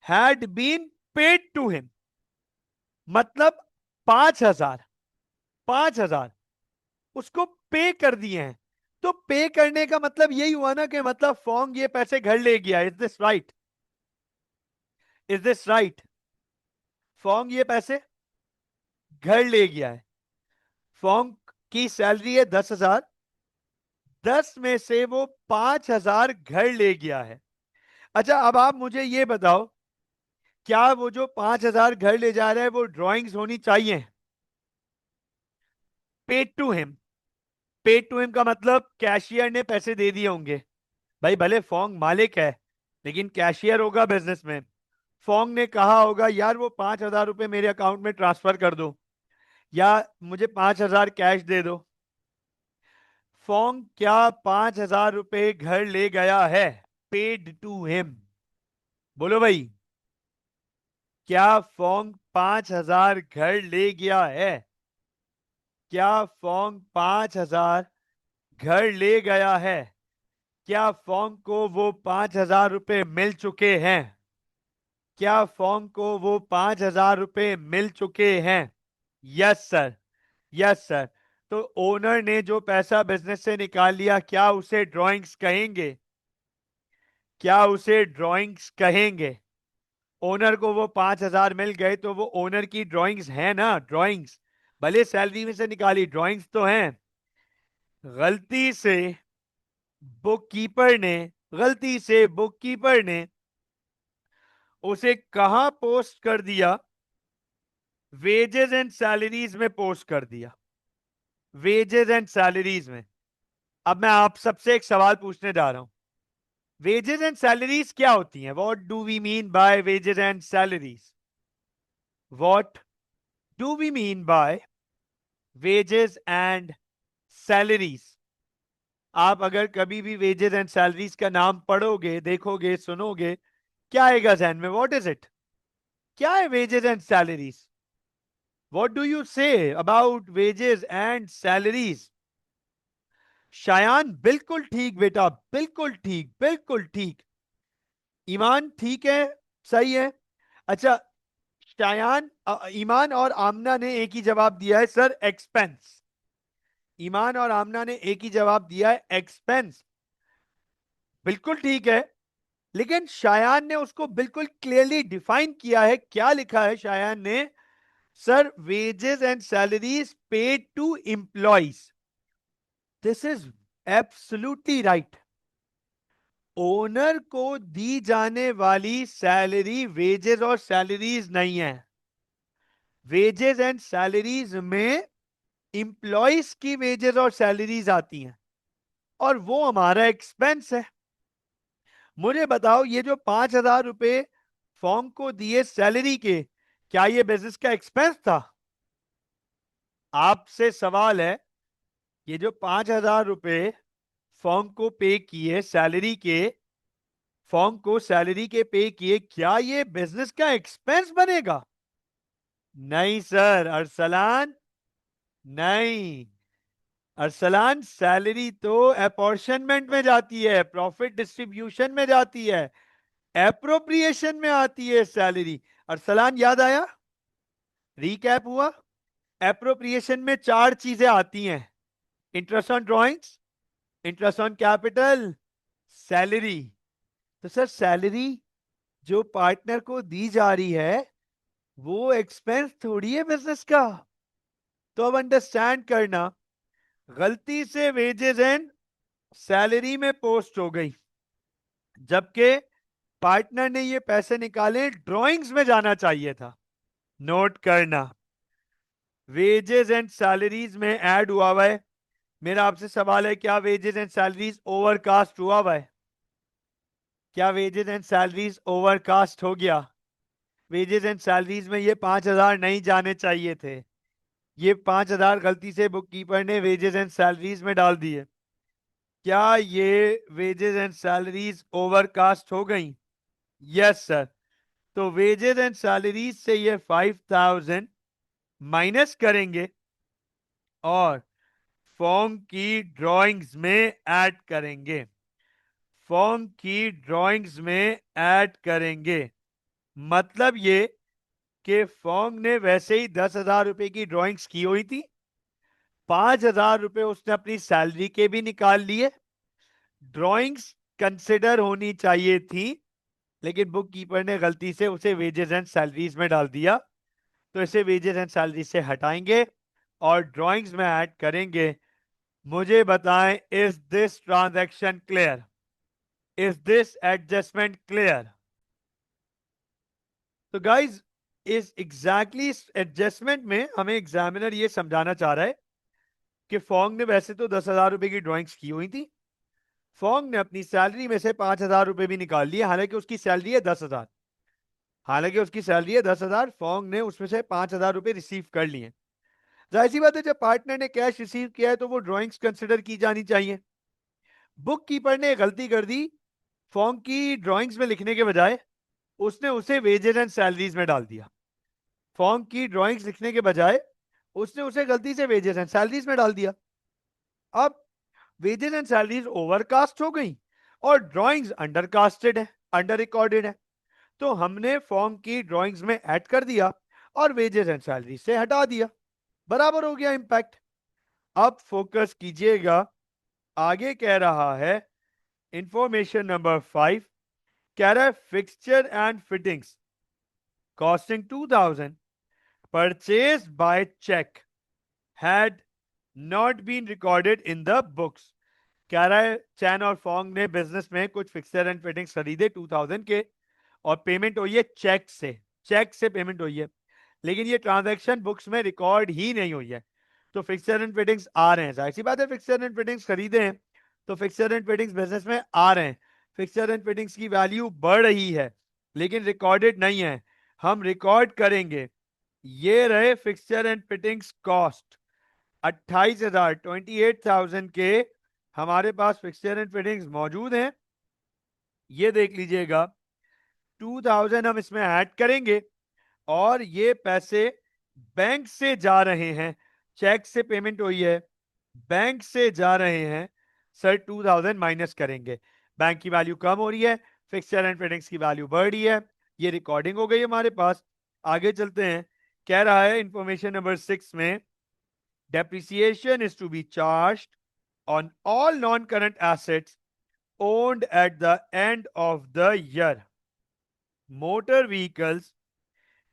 had been paid to him, मतलब 5,000, 5,000 उसको पे कर दिए हैं। तो पे करने का मतलब यही हुआ ना कि मतलब फॉर्म ये पैसे घर ले गया। Is this right? Is this right? Form ये पैसे घर ले गया है। फॉर्म की सैलरी है 10,000, 10 में से वो 5,000 घर ले गया है। अच्छा अब आप मुझे ये बताओ, क्या वो जो 5,000 घर ले जा रहा है वो ड्राइंग्स होनी चाहिए? Paid to him, paid to him का मतलब कैशियर ने पैसे दे दिए होंगे। भाई भले फोंग मालिक है लेकिन कैशियर होगा बिजनेस में। फोंग ने कहा होगा यार वो 5,000 रुपए मेरे अकाउंट में ट्रांसफर कर दो या मुझे 5,000 कैश दे दो। फोंग क्या 5,000 रुपए घर ले गया है? पेड टू हिम, बोलो भाई, क्या फोंग 5,000 घर ले गया है? क्या फोंग 5,000 घर ले गया है? क्या फोंग को वो 5,000 रुपए मिल चुके हैं? क्या फोंग को वो 5,000 रुपए मिल चुके हैं? Yes sir, yes sir. तो ओनर ने जो पैसा बिजनेस से निकाल लिया, क्या उसे ड्राइंग्स कहेंगे? क्या उसे ड्राइंग्स कहेंगे? ओनर को वो 5,000 मिल गए तो वो ओनर की ड्राइंग्स हैं ना, ड्राइंग्स। भले सैलरी में से निकाली, ड्राइंग्स तो हैं। गलती से बुककीपर ने गलती से बुककीपर ने उसे कहां पोस्ट कर दिया? वेजेस एंड सैलरीज में पोस्ट कर दिया, वेजेस एंड सैलरीज में। अब मैं आप सबसे एक सवाल पूछने जा रहा हूं, वेजेस एंड सैलरीज क्या होती हैं? What do we mean by wages and salaries? What do we mean by wages and salaries? आप अगर कभी भी वेजेस एंड सैलरीज का नाम पढ़ोगे, देखोगे, सुनोगे, क्या आएगा जहन में? What is it? क्या है wages and salaries? What do you say about wages and salaries? Shayan बिल्कुल ठीक बेटा, बिल्कुल ठीक, बिल्कुल ठीक। ईमान ठीक है, सही है। अच्छा, शायान ईमान और आमना ने एक ही जवाब दिया है सर, एक्सपेंस। ईमान और आमना ने एक ही जवाब दिया है, एक्सपेंस। बिल्कुल ठीक है, लेकिन शायान ने उसको बिल्कुल क्लियरली डिफाइन किया है। क्या लिखा है शायान ने? Sir, wages and salaries paid to employees. This is absolutely right. Owner को दी जाने वाली सैलरी वेजेस और सैलरीज नहीं है। वेजेस एंड सैलरीज में इंप्लॉइज की वेजेस और सैलरीज आती हैं, और वो हमारा एक्सपेंस है। मुझे बताओ, ये जो 5,000 रुपए फॉर्म को दिए सैलरी के, क्या ये बिजनेस का एक्सपेंस था? आपसे सवाल है, ये जो 5,000 रुपए फॉर्म को पे किए सैलरी के, फॉर्म को सैलरी के पे किए, क्या ये बिजनेस का एक्सपेंस बनेगा? नहीं सर अरसलान, नहीं। अरसलान, सैलरी तो अपॉर्शनमेंट में जाती है, प्रॉफिट डिस्ट्रीब्यूशन में जाती है, एप्रोप्रिएशन में आती है सैलरी। अरसलान, याद आया? रीकैप हुआ? एप्रोप्रिएशन में 4 चीजें आती हैं: interest on drawings, interest on capital, salary. तो सर, सैलरी जो पार्टनर को दी जा रही है, वो एक्सपेंस थोड़ी है बिजनेस का। तो अब अंडरस्टैंड करना, गलती से वेजेस एंड सैलरी में पोस्ट हो गई, जबकि पार्टनर ने ये पैसे निकाले ड्राइंग्स में जाना चाहिए था। नोट करना, वेजेस एंड सैलरीज में ऐड हुआ हुआ है। मेरा आपसे सवाल है, क्या वेजेस एंड सैलरीज ओवरकास्ट हुआ हुआ है? क्या वेजेस एंड सैलरीज ओवरकास्ट हो गया? वेजेस एंड सैलरीज में ये 5,000 नहीं जाने चाहिए थे। ये 5,000 गलती से बुक कीपर ने वेजेस एंड सैलरीज में डाल दिए। क्या ये वेजेस एंड सैलरीज ओवरकास्ट हो गई? Yes sir. तो वेजेस एंड सैलरीज से ये 5,000 माइनस करेंगे और फॉर्म की ड्राइंग्स में ऐड करेंगे, फॉर्म की ड्राइंग्स में ऐड करेंगे। मतलब ये कि फॉर्म ने वैसे ही 10,000 रुपए की ड्राइंग्स की हुई थी, 5,000 रुपए उसने अपनी सैलरी के भी निकाल लिए। ड्राइंग्स कंसिडर होनी चाहिए थी, लेकिन बुक कीपर ने गलती से उसे वेजेस एंड सैलरीज में डाल दिया। तो इसे वेजेस एंड सैलरी से हटाएंगे और ड्राइंग्स में ऐड करेंगे। मुझे बताएं, is this transaction clear? Is this adjustment clear? तो गाइज, इस एग्जैक्टली एडजस्टमेंट में हमें एग्जामिनर ये समझाना चाह रहा है कि फोंग ने वैसे तो 10,000 रुपए की ड्राइंग्स की हुई थी, फोंग ने अपनी सैलरी में से 5,000 रुपए भी निकाल लिए, हालांकि उसकी सैलरी है 10,000। हालांकि उसकी सैलरी है 10,000, फोंग ने उसमें से 5,000 रुपए रिसीव कर लिए। जाहिर सी बात है, जब पार्टनर ने कैश रिसीव किया है तो वो ड्राइंग्स कंसिडर की जानी चाहिए। बुक कीपर ने गलती कर दी, फॉर्म की ड्राइंग्स में लिखने के बजाय उसने उसे वेजेस एंड सैलरीज में डाल दिया। फॉर्म की ड्राइंग्स लिखने के बजाय उसने उसे गलती से वेजेस एंड सैलरीज में डाल दिया। अब वेजेस एंड सैलरीज ओवरकास्ट हो गई और ड्राइंग्स अंडरकास्टेड है, अंडर रिकॉर्डेड है। तो हमने फॉर्म की ड्राइंग्स में ऐड कर दिया और वेजेस एंड सैलरी से हटा दिया। बराबर हो गया इंपैक्ट। अब फोकस कीजिएगा, आगे कह रहा है इंफॉर्मेशन नंबर 5, कह रहा है fixture and fittings costing 2000 purchase by cheque had not been recorded in the books. कह रहा है चैन और फोंग ने बिजनेस में कुछ फिक्सर एंड फिटिंग्स खरीदे 2000 के, और पेमेंट हुई है चेक से पेमेंट हुई है, लेकिन ये ट्रांजैक्शन बुक्स में रिकॉर्ड ही नहीं हुई है। तो फिक्सर एंड फिटिंग्स आ रहे हैं, जाहिर सी बात है फिक्सर एंड फिटिंग्स खरीदे हैं तो फिक्सर एंड फिटिंग्स बिजनेस में आ रहे हैं, फिक्सर एंड फिटिंग्स की वैल्यू बढ़ रही है लेकिन रिकॉर्डेड नहीं है। हम रिकॉर्ड करेंगे, ये रहे फिक्सचर एंड फिटिंग्स कॉस्ट 28,000, 28,000 के हमारे पास फिक्सचर एंड फिटिंग्स मौजूद हैं। ये देख लीजिएगा 2000 हम इसमें ऐड करेंगे और ये पैसे बैंक से जा रहे हैं, चेक से पेमेंट हुई है, बैंक से जा रहे हैं सर, 2000 माइनस करेंगे, बैंक की वैल्यू कम हो रही है, फिक्सचर एंड फिटिंग्स की वैल्यू बढ़ रही है, ये रिकॉर्डिंग हो गई हमारे पास। आगे चलते हैं, कह रहा है इंफॉर्मेशन नंबर 6 में depreciation is to be charged on all non-current assets owned at the end of the year. Motor vehicles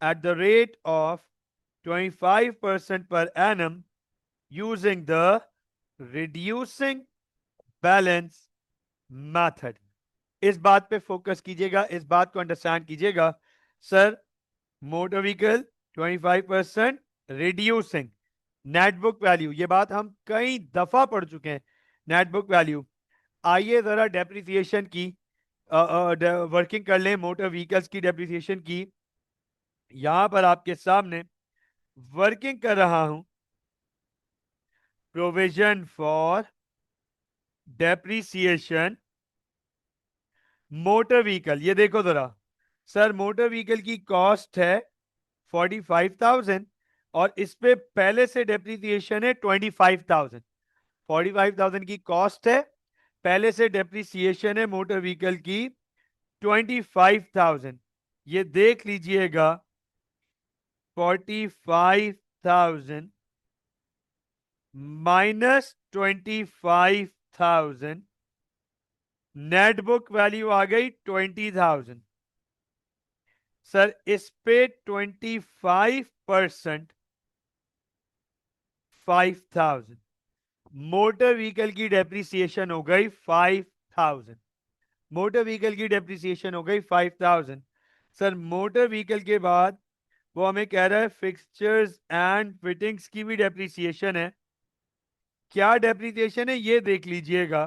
at the rate of 25% per annum using the reducing balance method. इस बात पे focus कीजिएगा, इस बात को understand कीजिएगा sir. Motor vehicle 25% reducing net book value, ये बात हम कई दफा पढ़ चुके हैं, नेट बुक वैल्यू। आइए जरा डेप्रिसिएशन की वर्किंग कर लें, मोटर व्हीकल्स की डेप्रिसिएशन की। यहां पर आपके सामने वर्किंग कर रहा हूं, provision for depreciation motor vehicle. ये देखो जरा सर, मोटर व्हीकल की कॉस्ट है 45,000 और इस पे पहले से डेप्रिसिएशन है 25,000। 45,000 की कॉस्ट है, पहले से डेप्रिसिएशन है मोटर व्हीकल की 25,000। ये देख लीजिएगा 45,000 माइनस 25,000, नेट बुक वैल्यू आ गई 20,000। सर इस पे 25% 5,000, मोटर व्हीकल की डेप्रिसिएशन हो गई 5,000। मोटर व्हीकल की डेप्रिसिएशन हो गई 5,000। सर मोटर व्हीकल के बाद वो हमें कह रहा है फिक्सचर्स एंड फिटिंग्स की भी डेप्रिसिएशन है। क्या डेप्रिसिएशन है ये देख लीजिएगा,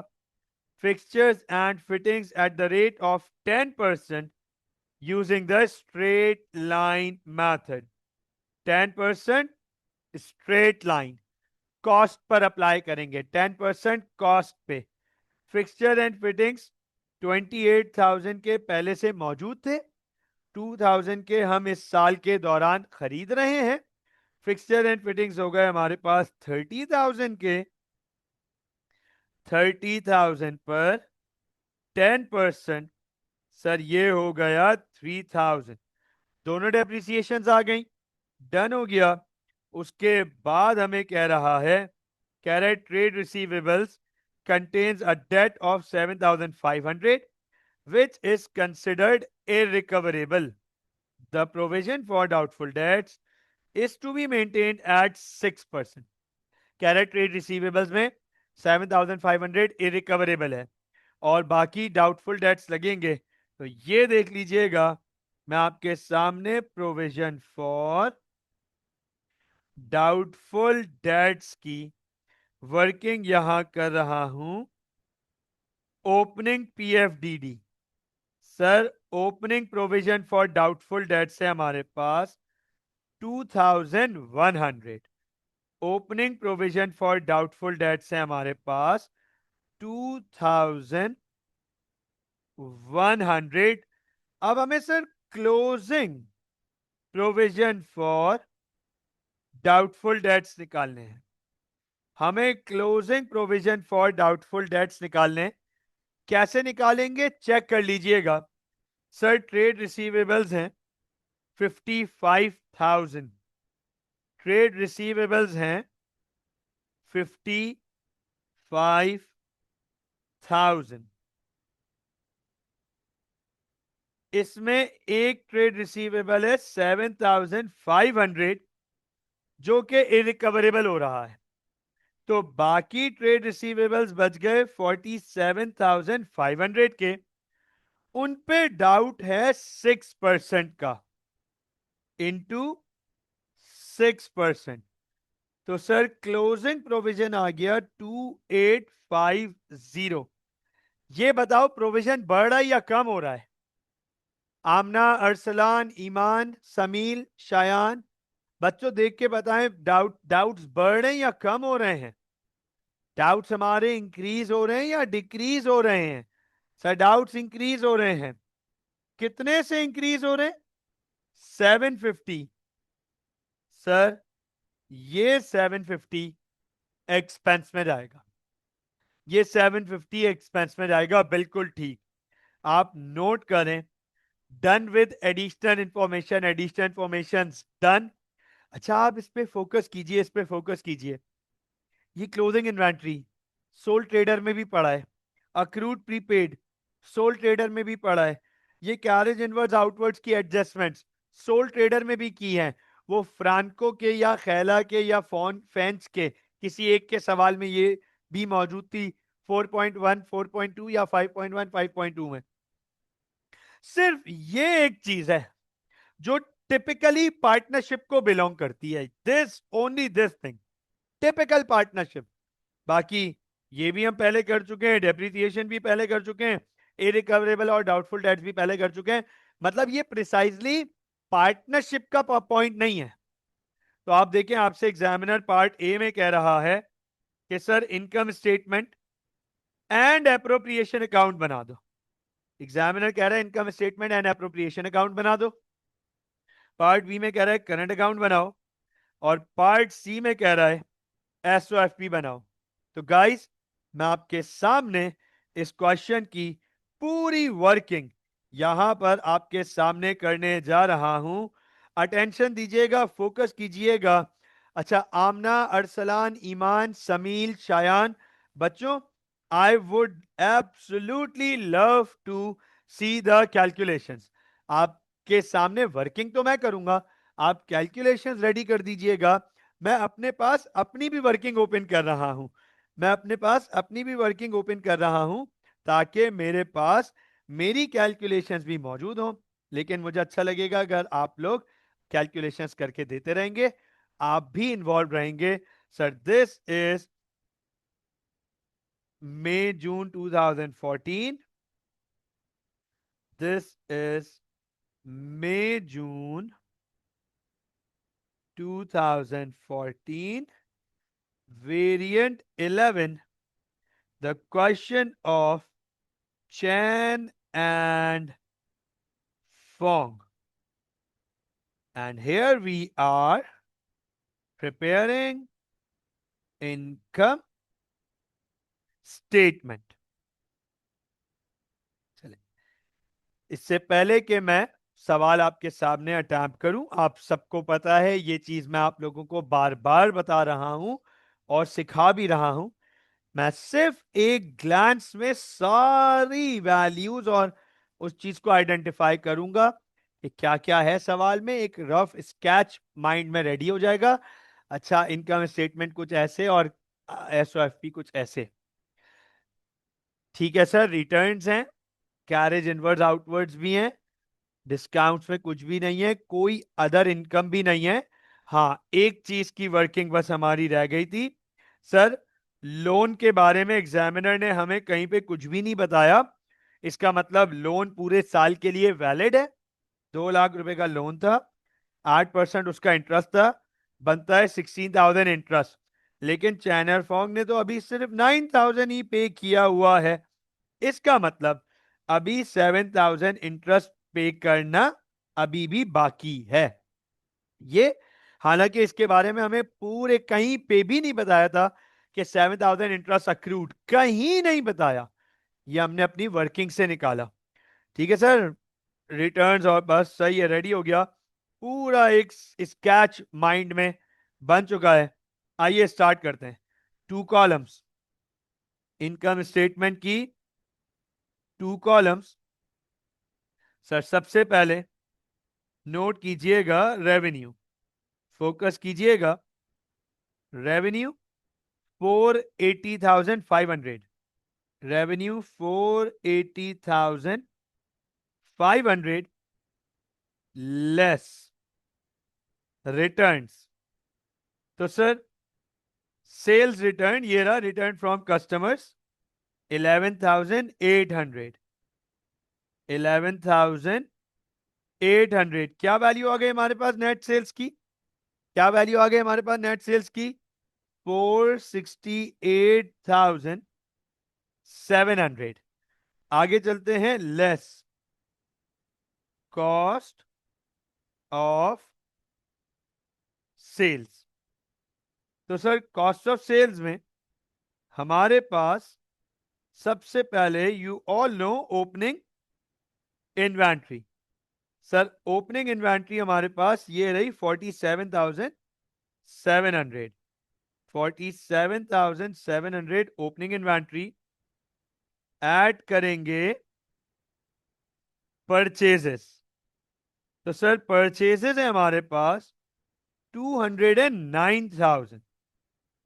fixtures and fittings at the rate of 10% using the straight line method. 10% straight line cost per apply करेंगे, 10% कॉस्ट पे। फिक्सचर एंड फिटिंग्स 28,000 के पहले से मौजूद थे, 2000 के हम इस साल के दौरान खरीद रहे हैं। फिक्सचर एंड फिटिंग्स हो गए हमारे पास 30,000 के, 30,000 पर 10%, सर ये हो गया 3,000। दोनों डेप्रिसिएशन आ गई, डन हो गया। उसके बाद हमें कह रहा है, कह रहा है trade receivables contains a debt of 7,500 which is considered irrecoverable. The provision for doubtful debts is to be maintained at 6%. कह रहा है ट्रेड रिसीवेबल्स में 7,500 इरिकवरेबल है और बाकी डाउटफुल डेट्स लगेंगे। तो ये देख लीजिएगा, मैं आपके सामने प्रोविजन फॉर डाउटफुल डेट्स की वर्किंग यहां कर रहा हूं। Opening PFDD, sir opening provision for doubtful debts है हमारे पास 2,100। Opening provision for doubtful debts है हमारे पास 2,100। अब हमें sir closing provision for doubtful debts निकालने हैं, हमें closing provision for doubtful debts निकालने। कैसे निकालेंगे चेक कर लीजिएगा सर, ट्रेड रिसीवेबल्स हैं 55,000, ट्रेड रिसीवेबल्स हैं 55,000। इसमें एक ट्रेड रिसीवेबल है 7,500 जो कि इरिकवरेबल हो रहा है, तो बाकी ट्रेड रिसीवेबल्स बच गए 47,500 के। उन पे डाउट है 6% का इंटू 6%, तो सर क्लोजिंग प्रोविजन आ गया 2850। ये बताओ प्रोविजन बढ़ रहा है या कम हो रहा है? आमना, अरसलान, ईमान, समील, शायान, बच्चों देख के बताएं, डाउट्स बढ़ रहे हैं या कम हो रहे हैं? डाउट्स हमारे इंक्रीज हो रहे हैं या डिक्रीज हो रहे हैं? सर डाउट्स इंक्रीज हो रहे हैं। कितने से इंक्रीज हो रहे हैं? 750। सर ये 750 एक्सपेंस में जाएगा, ये 750 एक्सपेंस में जाएगा, बिल्कुल ठीक। आप नोट करें, done with additional information, additional information done. अच्छा आप इस पे फोकस कीजिए, इस पे फोकस कीजिए। ये क्लोजिंग इन्वेंट्री सोल ट्रेडर में भी पड़ा है, अक्रूड प्रीपेड सोल ट्रेडर में भी पड़ा है, ये कैरेज इनवर्ड्स आउटवर्ड्स की एडजस्टमेंट्स सोल ट्रेडर में भी की हैं। वो फ्रांको के या खैला के या फोन फैंस के किसी एक के सवाल में ये भी मौजूद थी 4.1, 4.2 या 5.1, 5.2 में। सिर्फ ये एक चीज है जो टिपिकली पार्टनरशिप को बिलोंग करती है, this only this thing, typical partnership. बाकी ये भी हम पहले कर चुके हैं, डेप्रिसिएशन भी पहले कर चुके हैं, इरिकवरेबल और डाउटफुल डेट्स भी पहले कर चुके हैं। मतलब ये प्रिसाइजली पार्टनरशिप का पॉइंट नहीं है। तो आप देखें, आपसे एग्जामिनर पार्ट ए में कह रहा है कि sir income statement and appropriation account बना दो। एग्जामिनर कह रहा है income statement and appropriation account बना दो। पार्ट बी में कह रहा है करंट अकाउंट बनाओ, और पार्ट सी में कह रहा है एसओएफपी बनाओ। तो गाइस मैं आपके सामने इस क्वेश्चन की पूरी वर्किंग यहां पर आपके सामने करने जा रहा हूं। अटेंशन दीजिएगा, फोकस कीजिएगा। अच्छा आमना, अरसलान, ईमान, समील, शायान, बच्चों I would absolutely love to see the calculations. आपके सामने वर्किंग तो मैं करूंगा, आप कैलकुलेशंस रेडी कर दीजिएगा। मैं अपने पास अपनी भी वर्किंग ओपन कर रहा हूं, मैं अपने पास अपनी भी वर्किंग ओपन कर रहा हूं, ताकि मेरे पास मेरी कैलकुलेशंस भी मौजूद हों। लेकिन मुझे अच्छा लगेगा अगर आप लोग कैलकुलेशंस करके देते रहेंगे, आप भी इन्वॉल्व रहेंगे। Sir this is May June 2014, this is May June 2014, variant 11, the question of Chen and Fong. And here we are preparing income statement. चले, इससे पहले कि मैं सवाल आपके सामने अटैम्प्ट करूं, आप सबको पता है ये चीज मैं आप लोगों को बार बार बता रहा हूं और सिखा भी रहा हूं। मैं सिर्फ एक ग्लैंस में सारी वैल्यूज और उस चीज को आइडेंटिफाई करूंगा कि क्या क्या है सवाल में, एक रफ स्केच माइंड में रेडी हो जाएगा। अच्छा इनकम स्टेटमेंट कुछ ऐसे और एसओएफपी कुछ ऐसे, ठीक है सर। रिटर्न्स हैं, कैरेज इनवर्ड्स आउटवर्ड्स भी हैं, डिस्काउंट्स में कुछ भी नहीं है, कोई अदर इनकम भी नहीं है। हाँ एक चीज की वर्किंग बस हमारी रह गई थी सर, लोन के बारे में एग्जामिनर ने हमें कहीं पे कुछ भी नहीं बताया। इसका मतलब लोन पूरे साल के लिए वैलिड है, 2 लाख रुपए का लोन था, 8% उसका इंटरेस्ट था, बनता है 16,000 इंटरेस्ट। लेकिन चैनर फॉन्ग ने तो अभी सिर्फ 9,000 ही पे किया हुआ है। इसका मतलब अभी 7,000 इंटरेस्ट पे करना अभी भी बाकी है। ये हालांकि इसके बारे में हमें पूरे कहीं पे भी नहीं बताया था कि 7,000 इंटरेस्ट अक्रूड, कहीं नहीं बताया, ये हमने अपनी वर्किंग से निकाला। ठीक है सर, रिटर्न्स और बस सही है, रेडी हो गया पूरा एक स्केच माइंड में। बन चुका है। आइए स्टार्ट करते हैं। 2 कॉलम्स, इनकम स्टेटमेंट की 2 कॉलम्स। सर सबसे पहले नोट कीजिएगा रेवेन्यू, फोकस कीजिएगा। Revenue 480,500, revenue 480,500 less returns. तो सर सेल्स रिटर्न ये रहा, रिटर्न फ्रॉम कस्टमर्स 11,800, 11,800। क्या वैल्यू आ गई हमारे पास नेट सेल्स की? क्या वैल्यू आ गई हमारे पास नेट सेल्स की? 468,700। आगे चलते हैं, लेस कॉस्ट ऑफ सेल्स। तो सर कॉस्ट ऑफ सेल्स में हमारे पास सबसे पहले you all know opening inventory. Sir opening inventory हमारे पास ये रही 47,700, 47,700 ओपनिंग इन्वेंट्री। ऐड करेंगे परचेजेस। तो सर परचेजेस है हमारे पास 209,000,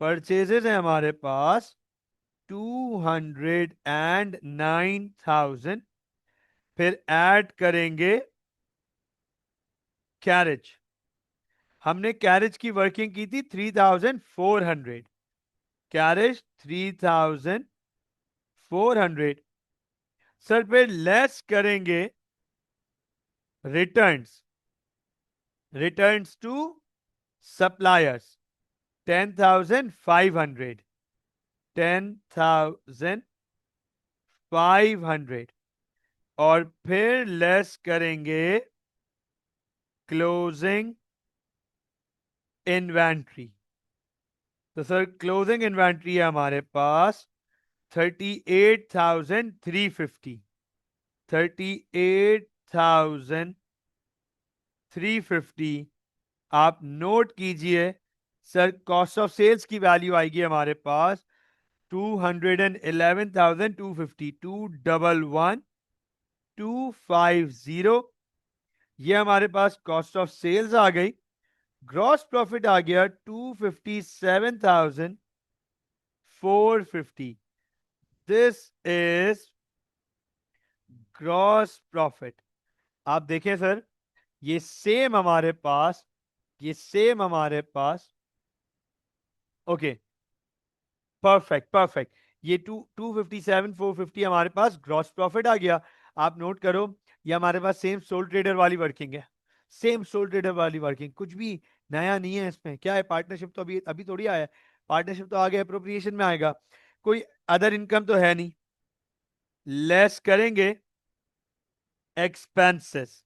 परचेजेस है हमारे पास 209,000। फिर ऐड करेंगे कैरेज। हमने कैरेज की वर्किंग की थी 3,400, कैरेज 3,400। सर फिर लेस करेंगे रिटर्न्स, रिटर्न्स टू सप्लायर्स 10,500, 10,500। और फिर लेस करेंगे क्लोजिंग इन्वेंट्री। तो सर क्लोजिंग इन्वेंट्री है हमारे पास 38,350, 38,350। आप नोट कीजिए। सर कॉस्ट ऑफ सेल्स की वैल्यू आएगी हमारे पास 211,250, 211,250। ये हमारे पास कॉस्ट ऑफ सेल्स आ गई। ग्रॉस प्रॉफिट आ गया 257,450। This is gross profit. आप देखें सर, ये सेम हमारे पास, ये सेम हमारे पास। Okay, perfect perfect. ये 257,450 हमारे पास ग्रॉस प्रॉफिट आ गया। आप नोट करो, ये हमारे पास सेम सोल ट्रेडर वाली वर्किंग है, सेम सोल ट्रेडर वाली वर्किंग, कुछ भी नया नहीं है इसमें। क्या है, पार्टनरशिप तो अभी अभी थोड़ी आया है, पार्टनरशिप तो आगे अप्रोप्रिएशन में आएगा। कोई अदर इनकम तो है नहीं। लेस करेंगे एक्सपेंसेस,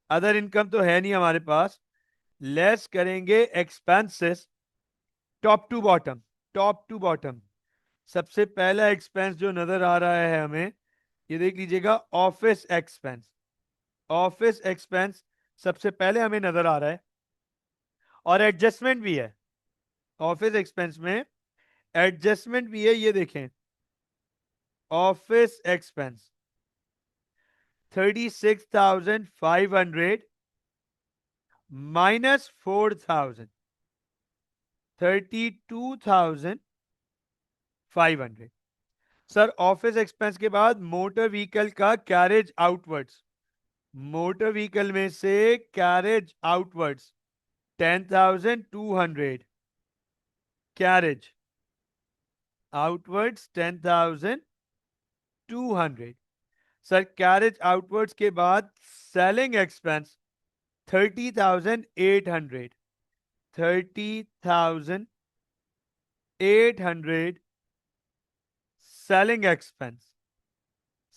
अदर इनकम तो है नहीं हमारे पास। लेस करेंगे expenses top to bottom, top to bottom. सबसे पहला एक्सपेंस जो नजर आ रहा है हमें, ये देख लीजिएगा, ऑफिस एक्सपेंस। ऑफिस एक्सपेंस सबसे पहले हमें नजर आ रहा है, और एडजस्टमेंट भी है ऑफिस एक्सपेंस में, एडजस्टमेंट भी है। ये देखें, office expense 36,500 minus 4,000, 32,500। Sir office expense के बाद मोटर व्हीकल का कैरेज आउटवर्ड्स, मोटर व्हीकल में से carriage outwards 10,200, carriage outwards 10,200। Sir carriage outwards के बाद selling expense 30,800, 30,800 selling expense.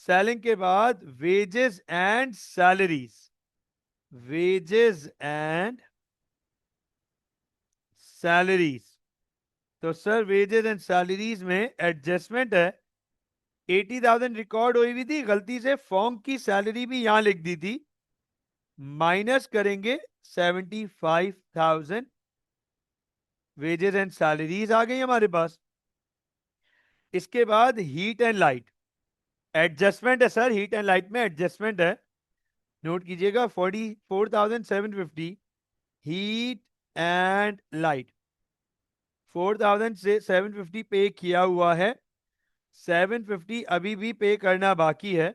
Selling के बाद wages and salaries, wages and salaries. तो सर वेजेस एंड सैलरीज में एडजस्टमेंट है, 80,000 रिकॉर्ड हुई हुई थी, गलती से फॉर्म की सैलरी भी यहां लिख दी थी। माइनस करेंगे 75,000 वेजेस एंड सैलरीज आ गई हमारे पास। इसके बाद हीट एंड लाइट एडजस्टमेंट है सर, हीट एंड लाइट में एडजस्टमेंट है, नोट कीजिएगा 44,750 हीट एंड लाइट। 4,000 से 750 पे किया हुआ है, 750 अभी भी पे करना बाकी है,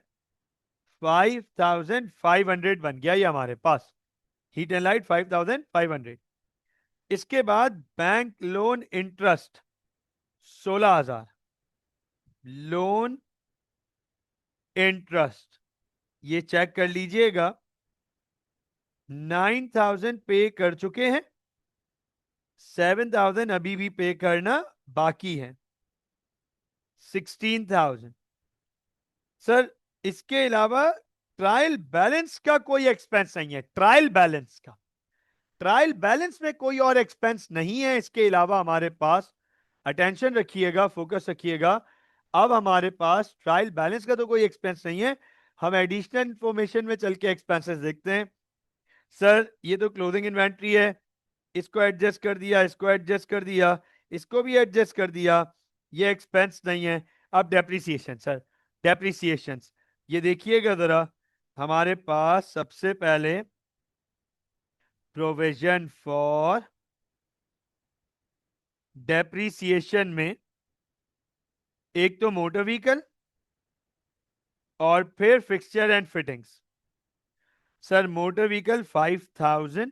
5,500 बन गया ये हमारे पास, हीट एंड लाइट 5,500। इसके बाद bank loan interest 16,000, loan interest ये चेक कर लीजिएगा, 9,000 पे कर चुके हैं, 7,000 अभी भी पे करना बाकी है, 16,000। सर इसके अलावा ट्रायल बैलेंस का कोई एक्सपेंस नहीं है, ट्रायल बैलेंस का, ट्रायल बैलेंस में कोई और एक्सपेंस नहीं है इसके अलावा हमारे पास। अटेंशन रखिएगा, फोकस रखिएगा। अब हमारे पास ट्रायल बैलेंस का तो कोई एक्सपेंस नहीं है, हम एडिशनल इंफॉर्मेशन में चल के एक्सपेंसेस देखते हैं। सर ये तो क्लोजिंग इन्वेंट्री है, इसको एडजस्ट कर दिया, इसको एडजस्ट कर दिया, इसको भी एडजस्ट कर दिया, ये एक्सपेंस नहीं है। अब डेप्रिसिएशन सर, डेप्रिसिएशन ये देखिएगा जरा, हमारे पास सबसे पहले प्रोविजन फॉर डेप्रिसिएशन में एक तो मोटर व्हीकल और फिर fixture and fittings. Sir motor vehicle 5,000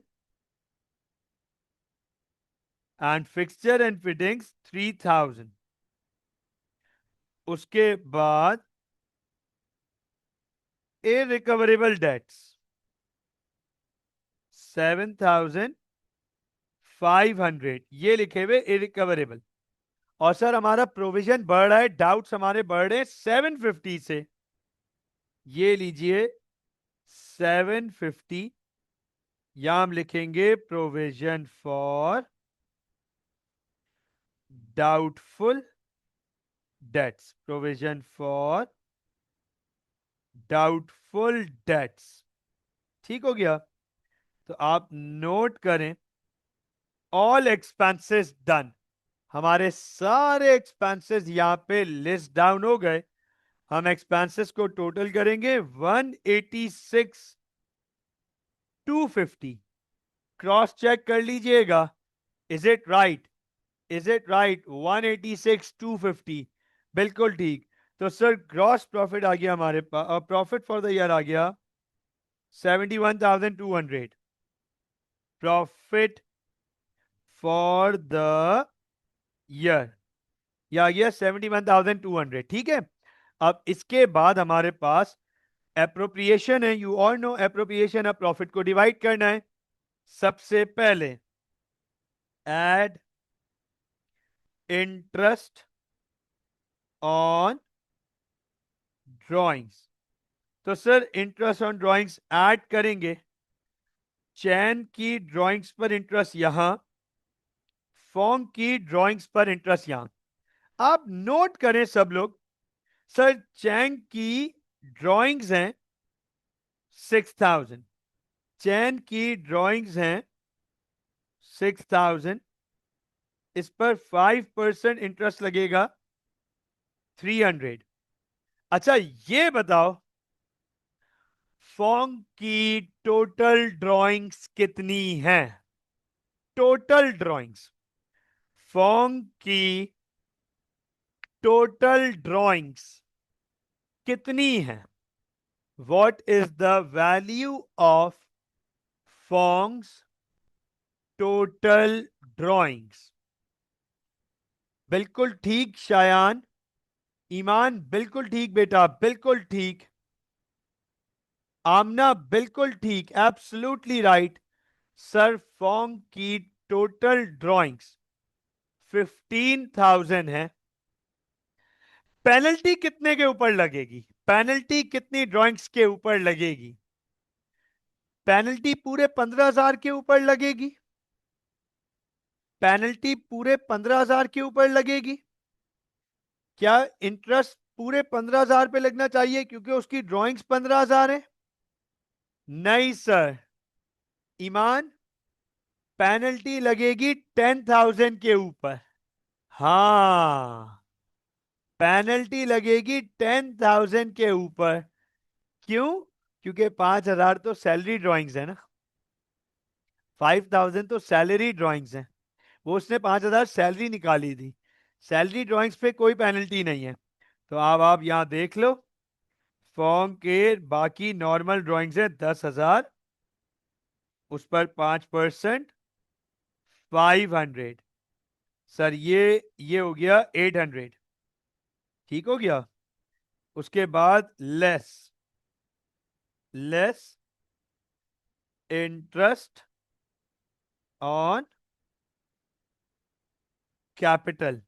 and fixture and fittings 3,000। उसके बाद इररिकवरेबल डेट्स 7,500 ये लिखे हुए इररिकवरेबल। और सर हमारा प्रोविजन बढ़ रहा है, डाउट्स हमारे बढ़ रहे हैं 750 से, ये लीजिए 750, यहां हम लिखेंगे provision for doubtful dates, provision for doubtful dates. ठीक हो गया, तो आप नोट करें ऑल एक्सपेंसेस डन, हमारे सारे एक्सपेंसेस यहां पे लिस्ट डाउन हो गए। हम एक्सपेंसेस को टोटल करेंगे 186,250, क्रॉस चेक कर लीजिएगा, is it right, is it right, 186,250 बिल्कुल ठीक। तो सर ग्रॉस प्रॉफिट आ गया हमारे पास, प्रॉफिट फॉर द ईयर आ गया 71,200, प्रॉफिट फॉर द ईयर ये आ गया 71,200। ठीक है, अब इसके बाद हमारे पास एप्रोप्रिएशन है, यू ऑल नो एप्रोप्रिएशन, अब प्रॉफिट को डिवाइड करना है। सबसे पहले एड इंटरेस्ट ऑन ड्रॉइंग्स, तो sir interest on drawings add करेंगे, चैन की ड्रॉइंग्स पर इंटरेस्ट यहां, फॉर्म की ड्रॉइंग्स पर इंटरेस्ट यहां। आप नोट करें सब लोग, सर चैन की ड्रॉइंग्स हैं 6,000, चैन की ड्रॉइंग्स हैं 6,000, इस पर 5% इंटरेस्ट लगेगा 300। अच्छा ये बताओ फॉर्म की टोटल ड्राइंग्स कितनी हैं, टोटल ड्राइंग्स, फॉर्म की टोटल ड्राइंग्स कितनी हैं, what is the value of forms total drawings. बिल्कुल ठीक शायान, ईमान बिल्कुल ठीक बेटा, बिल्कुल ठीक, आमना बिल्कुल ठीक, एब्सोल्युटली राइट। सर फॉर्म की टोटल ड्राइंग्स 15,000 है, पेनल्टी कितने के ऊपर लगेगी, पेनल्टी कितनी ड्राइंग्स के ऊपर लगेगी, पेनल्टी पूरे 15,000 के ऊपर लगेगी, पेनल्टी पूरे 15,000 के ऊपर लगेगी। क्या इंटरेस्ट पूरे 15,000 पे लगना चाहिए क्योंकि उसकी ड्राइंग्स 15,000 है? नहीं सर, ईमान पेनल्टी लगेगी 10,000 के ऊपर। हाँ, पेनल्टी लगेगी 10,000 के ऊपर। क्यों? क्योंकि 5,000 तो सैलरी ड्राइंग्स है ना, 5,000 तो सैलरी ड्राइंग्स हैं। वो उसने 5,000 सैलरी निकाली थी, सैलरी ड्राइंग्स पे कोई पेनल्टी नहीं है। तो अब आप यहां देख लो, फॉर्म के बाकी नॉर्मल ड्राइंग्स हैं 10,000, उस पर 5%, 500। सर ये हो गया 800। ठीक हो गया। उसके बाद less less interest on capital.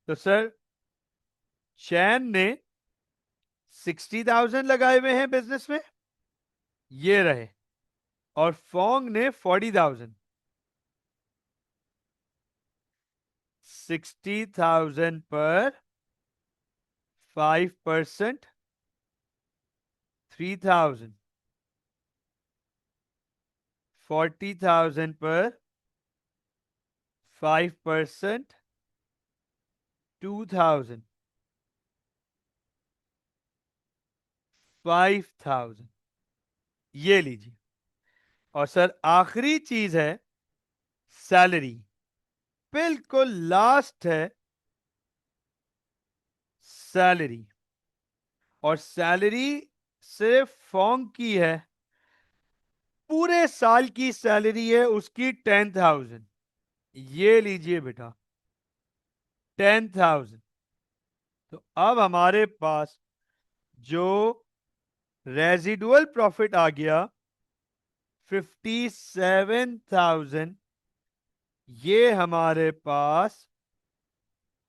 तो सर चैन ने 60,000 लगाए हुए हैं बिजनेस में, ये रहे, और फोंग ने 40,000। 60,000 पर 5%, 3,000। 40,000 पर 5%, 2,000। 5,000 ये लीजिए। और सर आखिरी चीज है सैलरी, बिल्कुल लास्ट है सैलरी। और सैलरी सिर्फ फोंग की है, पूरे साल की सैलरी है उसकी 10,000। ये लीजिए बेटा, 10,000। तो अब हमारे पास जो रेजिडुअल प्रॉफिट आ गया 57,000, ये हमारे पास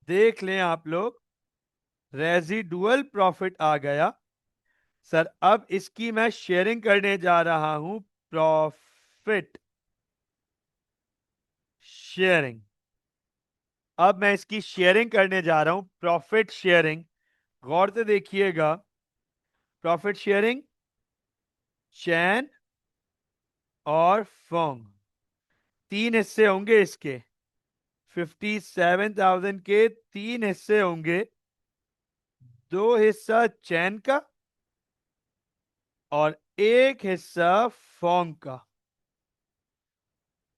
देख लें आप लोग, रेजिडुअल प्रॉफिट आ गया। सर अब इसकी मैं शेयरिंग करने जा रहा हूं, प्रॉफिट शेयरिंग। अब मैं इसकी शेयरिंग करने जा रहा हूं, प्रॉफिट शेयरिंग। गौर से देखिएगा, प्रॉफिट शेयरिंग चैन और फोंग, तीन हिस्से होंगे इसके। 57,000 के तीन हिस्से होंगे, दो हिस्सा चैन का और एक हिस्सा फोंग का।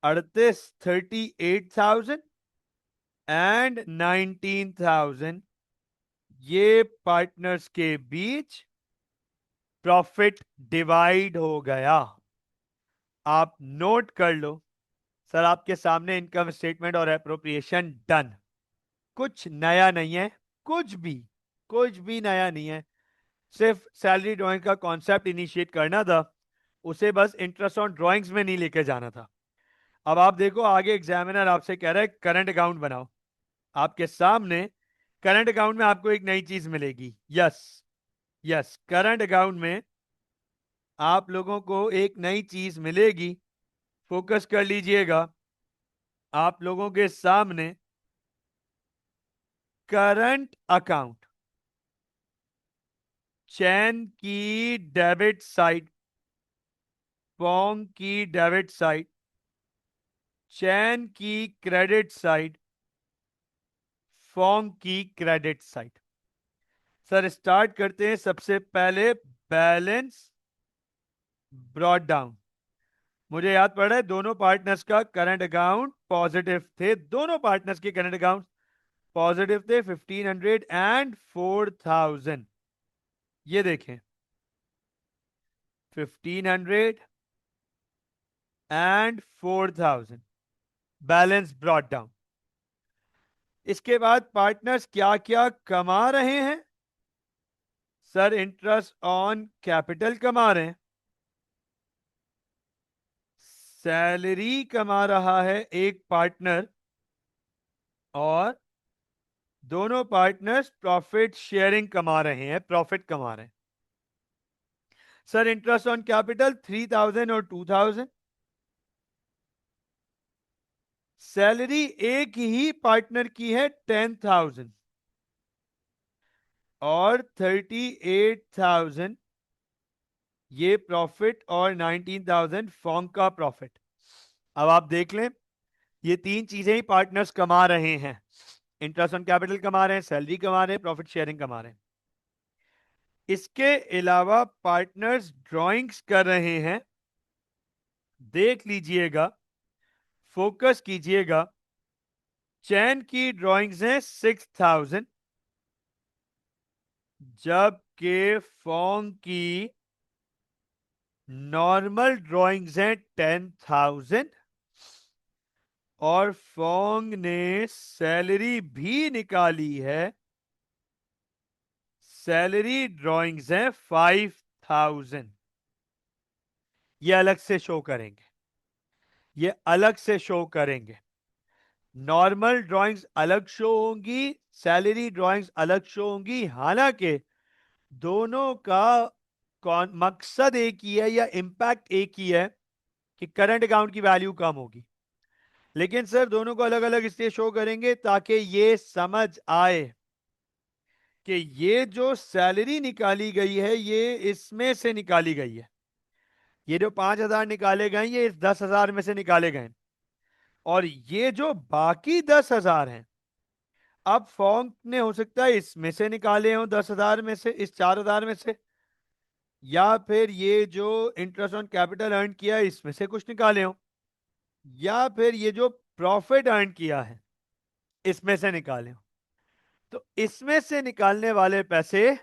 38,000 एंड 19,000 ये पार्टनर्स के बीच प्रॉफिट डिवाइड हो गया। आप नोट कर लो। सर आपके सामने इनकम स्टेटमेंट और एप्रोप्रिएशन डन। कुछ नया नहीं है, कुछ भी, कुछ भी नया नहीं है। सिर्फ सैलरी ड्राइंग का कॉन्सेप्ट इनिशिएट करना था, उसे बस इंटरेस्ट ऑन ड्राइंग्स में नहीं लेके जाना था। अब आप देखो आगे एग्जामिनर आपसे कह रहा है करंट अकाउंट बनाओ। आपके सामने करंट अकाउंट में आपको एक नई चीज मिलेगी। यस, यस, करंट अकाउंट में आप लोगों को एक नई चीज मिलेगी। फोकस कर लीजिएगा, आप लोगों के सामने करंट अकाउंट, चैन की डेबिट साइड, पोंग की डेबिट साइड, चैन की क्रेडिट साइड, फोंग की क्रेडिट साइड। सर स्टार्ट करते हैं सबसे पहले बैलेंस ब्रॉट डाउन। मुझे याद पड़ रहा है दोनों पार्टनर्स का करंट अकाउंट पॉजिटिव थे, दोनों पार्टनर्स के करंट अकाउंट पॉजिटिव थे, 1,500 एंड 4,000। ये देखें, 1,500 एंड 4,000 बैलेंस ब्रॉट डाउन। इसके बाद पार्टनर्स क्या क्या कमा रहे हैं? सर इंटरेस्ट ऑन कैपिटल कमा रहे हैं, सैलरी कमा रहा है एक पार्टनर, और दोनों पार्टनर्स प्रॉफिट शेयरिंग कमा रहे हैं, प्रॉफिट कमा रहे हैं। सर इंटरेस्ट ऑन कैपिटल 3,000 और 2,000। सैलरी एक ही पार्टनर की है 10,000, और 38,000 ये प्रॉफिट और 19,000 फॉर्म का प्रॉफिट। अब आप देख लें, ये तीन चीजें ही पार्टनर्स कमा रहे हैं। इंटरेस्ट ऑन कैपिटल कमा रहे हैं, सैलरी कमा रहे हैं, प्रॉफिट शेयरिंग कमा रहे हैं। इसके अलावा पार्टनर्स ड्राइंग्स कर रहे हैं। देख लीजिएगा, फोकस कीजिएगा। चैन की ड्राइंग्स हैं 6,000, जबकि फॉर्म की नॉर्मल ड्राइंग्स हैं 10,000, और फोंग ने सैलरी भी निकाली है। सैलरी ड्राइंग्स हैं 5,000। ये अलग से शो करेंगे, ये अलग से शो करेंगे। नॉर्मल ड्राइंग्स अलग शो होंगी, सैलरी ड्राइंग्स अलग शो होंगी। हालांकि दोनों का मकसद एक ही है या इंपैक्ट एक ही है कि करंट अकाउंट की वैल्यू कम होगी। लेकिन सर दोनों को अलग अलग इसलिए शो करेंगे ताकि ये समझ आए कि ये जो सैलरी निकाली गई है ये इसमें से निकाली गई है। ये जो 5,000 निकाले गए ये इस 10,000 में से निकाले गए, और ये जो बाकी 10,000 हैं, अब फॉर्म ने हो सकता है इसमें से निकाले हो 10,000 में से, इस 4,000 में से, या फिर ये जो इंटरेस्ट ऑन कैपिटल अर्न किया है इसमें से कुछ निकाले हो, या फिर ये जो प्रॉफिट अर्न किया है इसमें से निकाले हो। तो इसमें से निकालने वाले पैसे,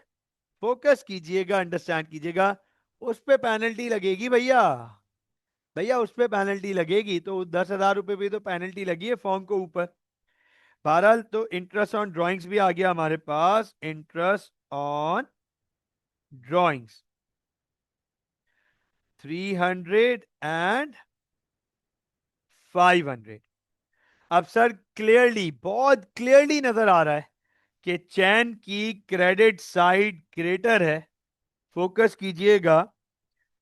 फोकस कीजिएगा, अंडरस्टैंड कीजिएगा, उस पे पेनल्टी लगेगी भैया। भैया उस पे पेनल्टी लगेगी, तो 10,000 रुपए भी तो पेनल्टी लगी है फॉर्म को ऊपर। बहरहाल तो इंटरेस्ट ऑन ड्राइंग्स भी आ गया हमारे पास। Interest on drawings 300 and 500। अब सर क्लियरली, बहुत क्लियरली नजर आ रहा है कि चैन की क्रेडिट साइड ग्रेटर है। फोकस कीजिएगा,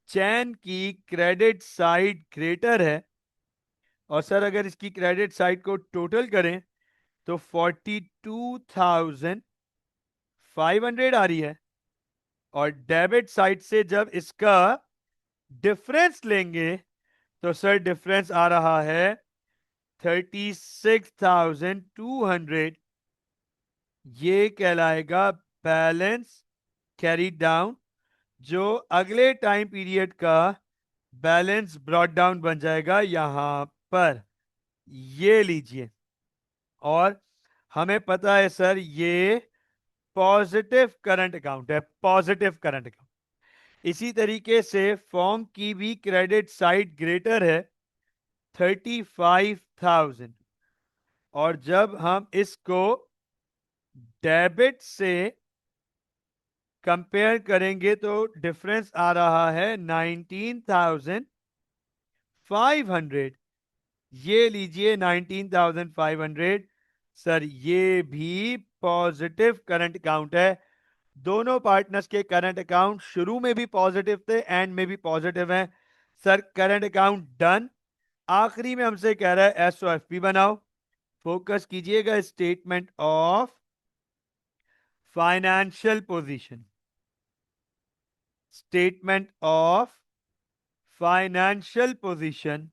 चैन की क्रेडिट साइड ग्रेटर है। और सर अगर इसकी क्रेडिट साइड को टोटल करें तो 42,500 आ रही है, और डेबिट साइड से जब इसका डिफरेंस लेंगे तो सर डिफरेंस आ रहा है 36,200। ये कहलाएगा बैलेंस कैरी डाउन, जो अगले टाइम पीरियड का बैलेंस ब्रॉट डाउन बन जाएगा यहां पर। ये लीजिए, और हमें पता है सर ये पॉजिटिव करंट अकाउंट है, पॉजिटिव करंट अकाउंट। इसी तरीके से फॉर्म की भी क्रेडिट साइड ग्रेटर है 35,000, और जब हम इसको डेबिट से कंपेयर करेंगे तो डिफरेंस आ रहा है 19,500। ये लीजिए 19,500। सर ये भी पॉजिटिव करंट अकाउंट है। दोनों पार्टनर्स के करंट अकाउंट शुरू में भी पॉजिटिव थे, एंड में भी पॉजिटिव हैं। Sir current account done. आखिरी में हमसे कह रहा है एसओएफपी बनाओ। फोकस कीजिएगा, statement of financial position, statement of financial position.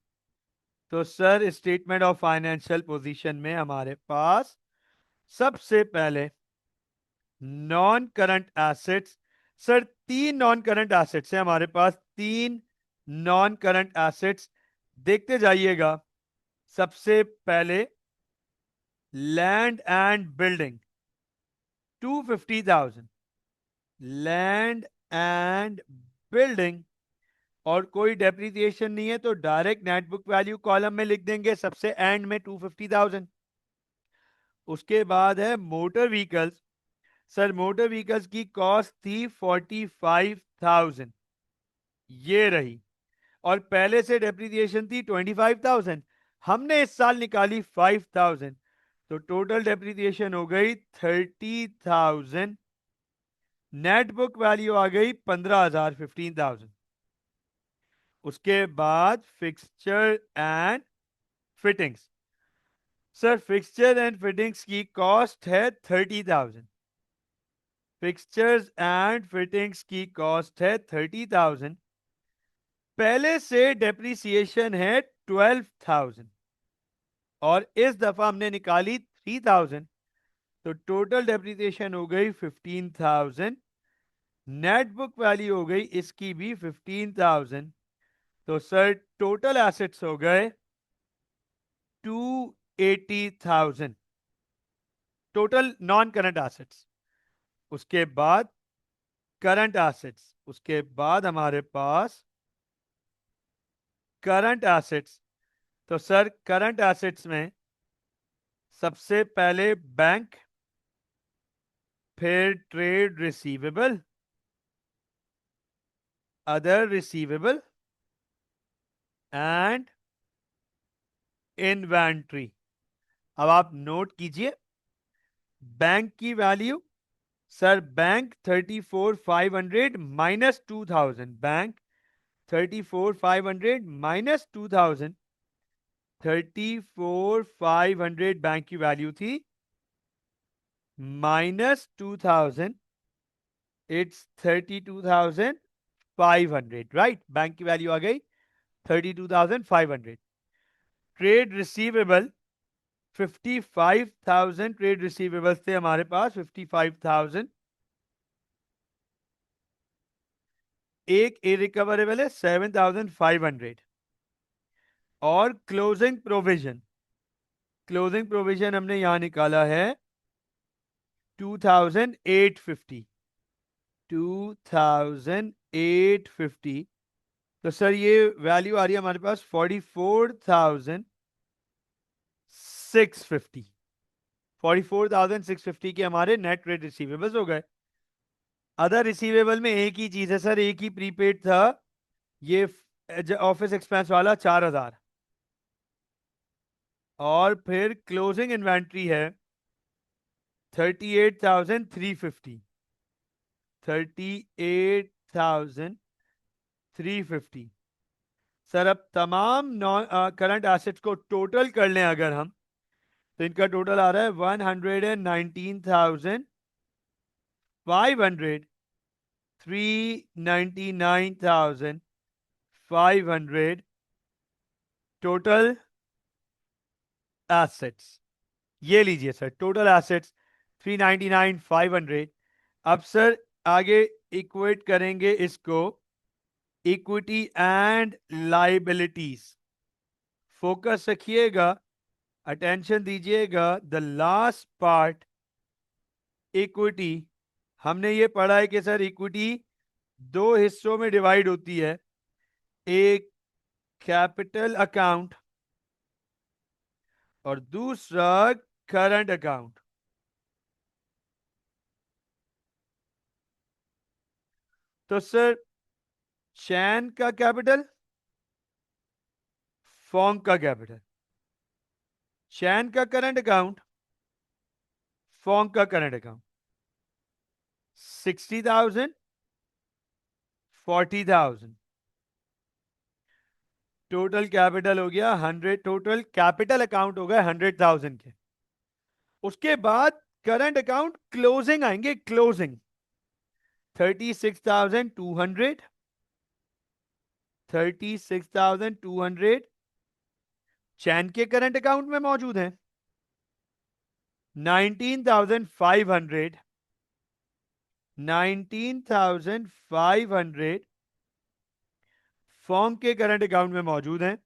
तो sir statement of financial position में हमारे पास सबसे पहले नॉन करंट एसेट्स। सर तीन नॉन करंट एसेट्स हैं हमारे पास, तीन नॉन करंट एसेट्स। देखते जाइएगा। सबसे पहले land and building 250,000, land and building, और कोई डेप्रिसिएशन नहीं है तो direct net book value column में लिख देंगे सबसे एंड में 250,000। उसके बाद है motor vehicles. Sir motor vehicles की कॉस्ट थी 45,000, ये रही, और पहले से डेप्रिसिएशन थी 25,000। हमने इस साल निकाली 5,000, तो टोटल डेप्रिसिएशन हो गई 30,000। नेट बुक वैल्यू आ गई 15,000, 15,000। उसके बाद fixture and fittings. Sir fixture and fittings की कॉस्ट है 30,000, फिक्सचर्स एंड फिटिंग्स की कॉस्ट है 30,000, पहले से डेप्रिसिएशन है 12,000 और इस दफा हमने निकाली 3,000, तो टोटल डेप्रिसिएशन हो गई 15,000, नेट बुक वैल्यू हो गई इसकी भी 15,000। तो सर टोटल एसेट्स हो गए 280,000, टोटल नॉन करंट एसेट्स। उसके बाद करंट एसेट्स, उसके बाद हमारे पास करंट एसेट्स। तो सर करंट एसेट्स में सबसे पहले बैंक, फिर trade receivable, other receivable and inventory. अब आप नोट कीजिए बैंक की value, sir bank 34,500 minus 2,000, bank 34,500 minus 2,000, 34,500 bank की वैल्यू थी, माइनस 2,000 इट्स 32,500, राइट। बैंक की वैल्यू आ गई 32,500। ट्रेड रिसीवेबल 55,000 ट्रेड रिसीवेबल्स थे हमारे पास, 55,000। एक इरिकवरेबल है 7,500 और क्लोजिंग प्रोविजन, क्लोजिंग प्रोविजन हमने यहां निकाला है 2,850, 2,850। तो सर ये वैल्यू आ रही है हमारे पास 44,650, 44,650 के हमारे नेट ट्रेड रिसीवेबल्स हो गए। अदर रिसीवेबल में एक ही चीज है सर, एक ही प्रीपेड था, ये ऑफिस एक्सपेंस वाला 4,000, और फिर क्लोजिंग इन्वेंट्री है 38,350, 38,350। सर अब तमाम नॉन करंट एसेट्स को टोटल कर लें अगर हम, तो इनका टोटल आ रहा है 119,500, 399,500 टोटल एसेट्स। ये लीजिए सर टोटल एसेट्स 399,500। अब सर आगे इक्वेट करेंगे इसको इक्विटी एंड लाइबिलिटीज। फोकस रखिएगा, अटेंशन दीजिएगा, द लास्ट पार्ट इक्विटी। हमने ये पढ़ा है कि सर इक्विटी दो हिस्सों में डिवाइड होती है, एक कैपिटल अकाउंट और दूसरा करंट अकाउंट। तो सर चैन का कैपिटल, फॉर्म का कैपिटल, चैन का करंट अकाउंट, फॉर्म का करंट अकाउंट, 60,000, 40,000, टोटल कैपिटल हो गया 100, टोटल कैपिटल अकाउंट हो गए 100,000 के। उसके बाद करंट अकाउंट क्लोजिंग आएंगे, क्लोजिंग 36,200, 36,200 चैन के करंट अकाउंट में मौजूद हैं, 19,500, 19,500 फॉर्म के करंट अकाउंट में मौजूद हैं,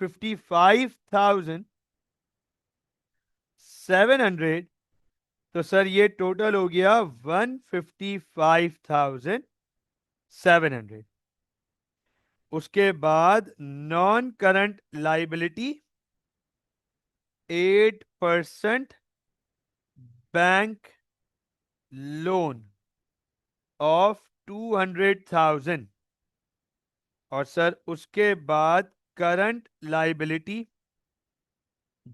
55,700। तो सर ये टोटल हो गया 155,700। उसके बाद non current liability 8% bank loan of 200,000। और सर उसके बाद करंट लाइबिलिटी,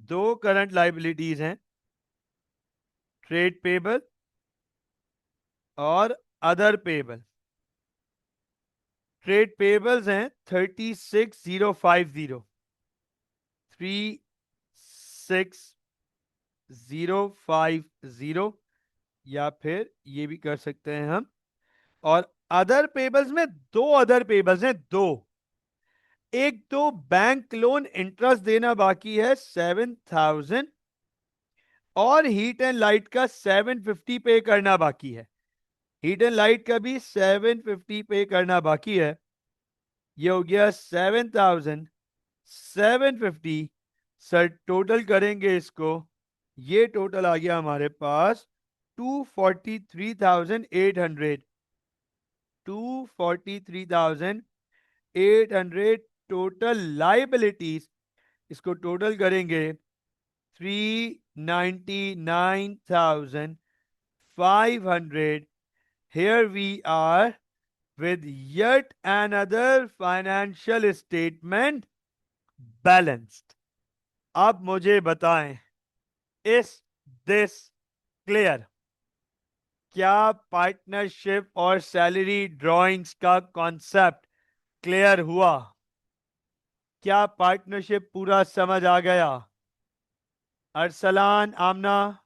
दो करंट लाइबिलिटीज हैं, ट्रेड पेबल और अदर पेबल। ट्रेड पेबल्स हैं 36,050, 36,050। या फिर ये भी कर सकते हैं हम। और अदर पेबल्स में दो अदर पेबल्स हैं, दो। एक तो बैंक लोन इंटरेस्ट देना बाकी है 7,000, और हीट एंड लाइट का 750 पे करना बाकी है। हीट एंड लाइट का भी 750 पे करना बाकी है। ये हो गया 7,750। सर टोटल करेंगे इसको, ये टोटल आ गया हमारे पास 243,800। 243,800 टोटल लाइबिलिटीज। इसको टोटल करेंगे 399,500। Here we are with yet another financial statement balanced. अब मुझे बताएं, इस दिस क्लियर? क्या पार्टनरशिप और सैलरी ड्राइंग्स का कॉन्सेप्ट क्लियर हुआ? क्या पार्टनरशिप पूरा समझ आ गया? अरसलान, आमना?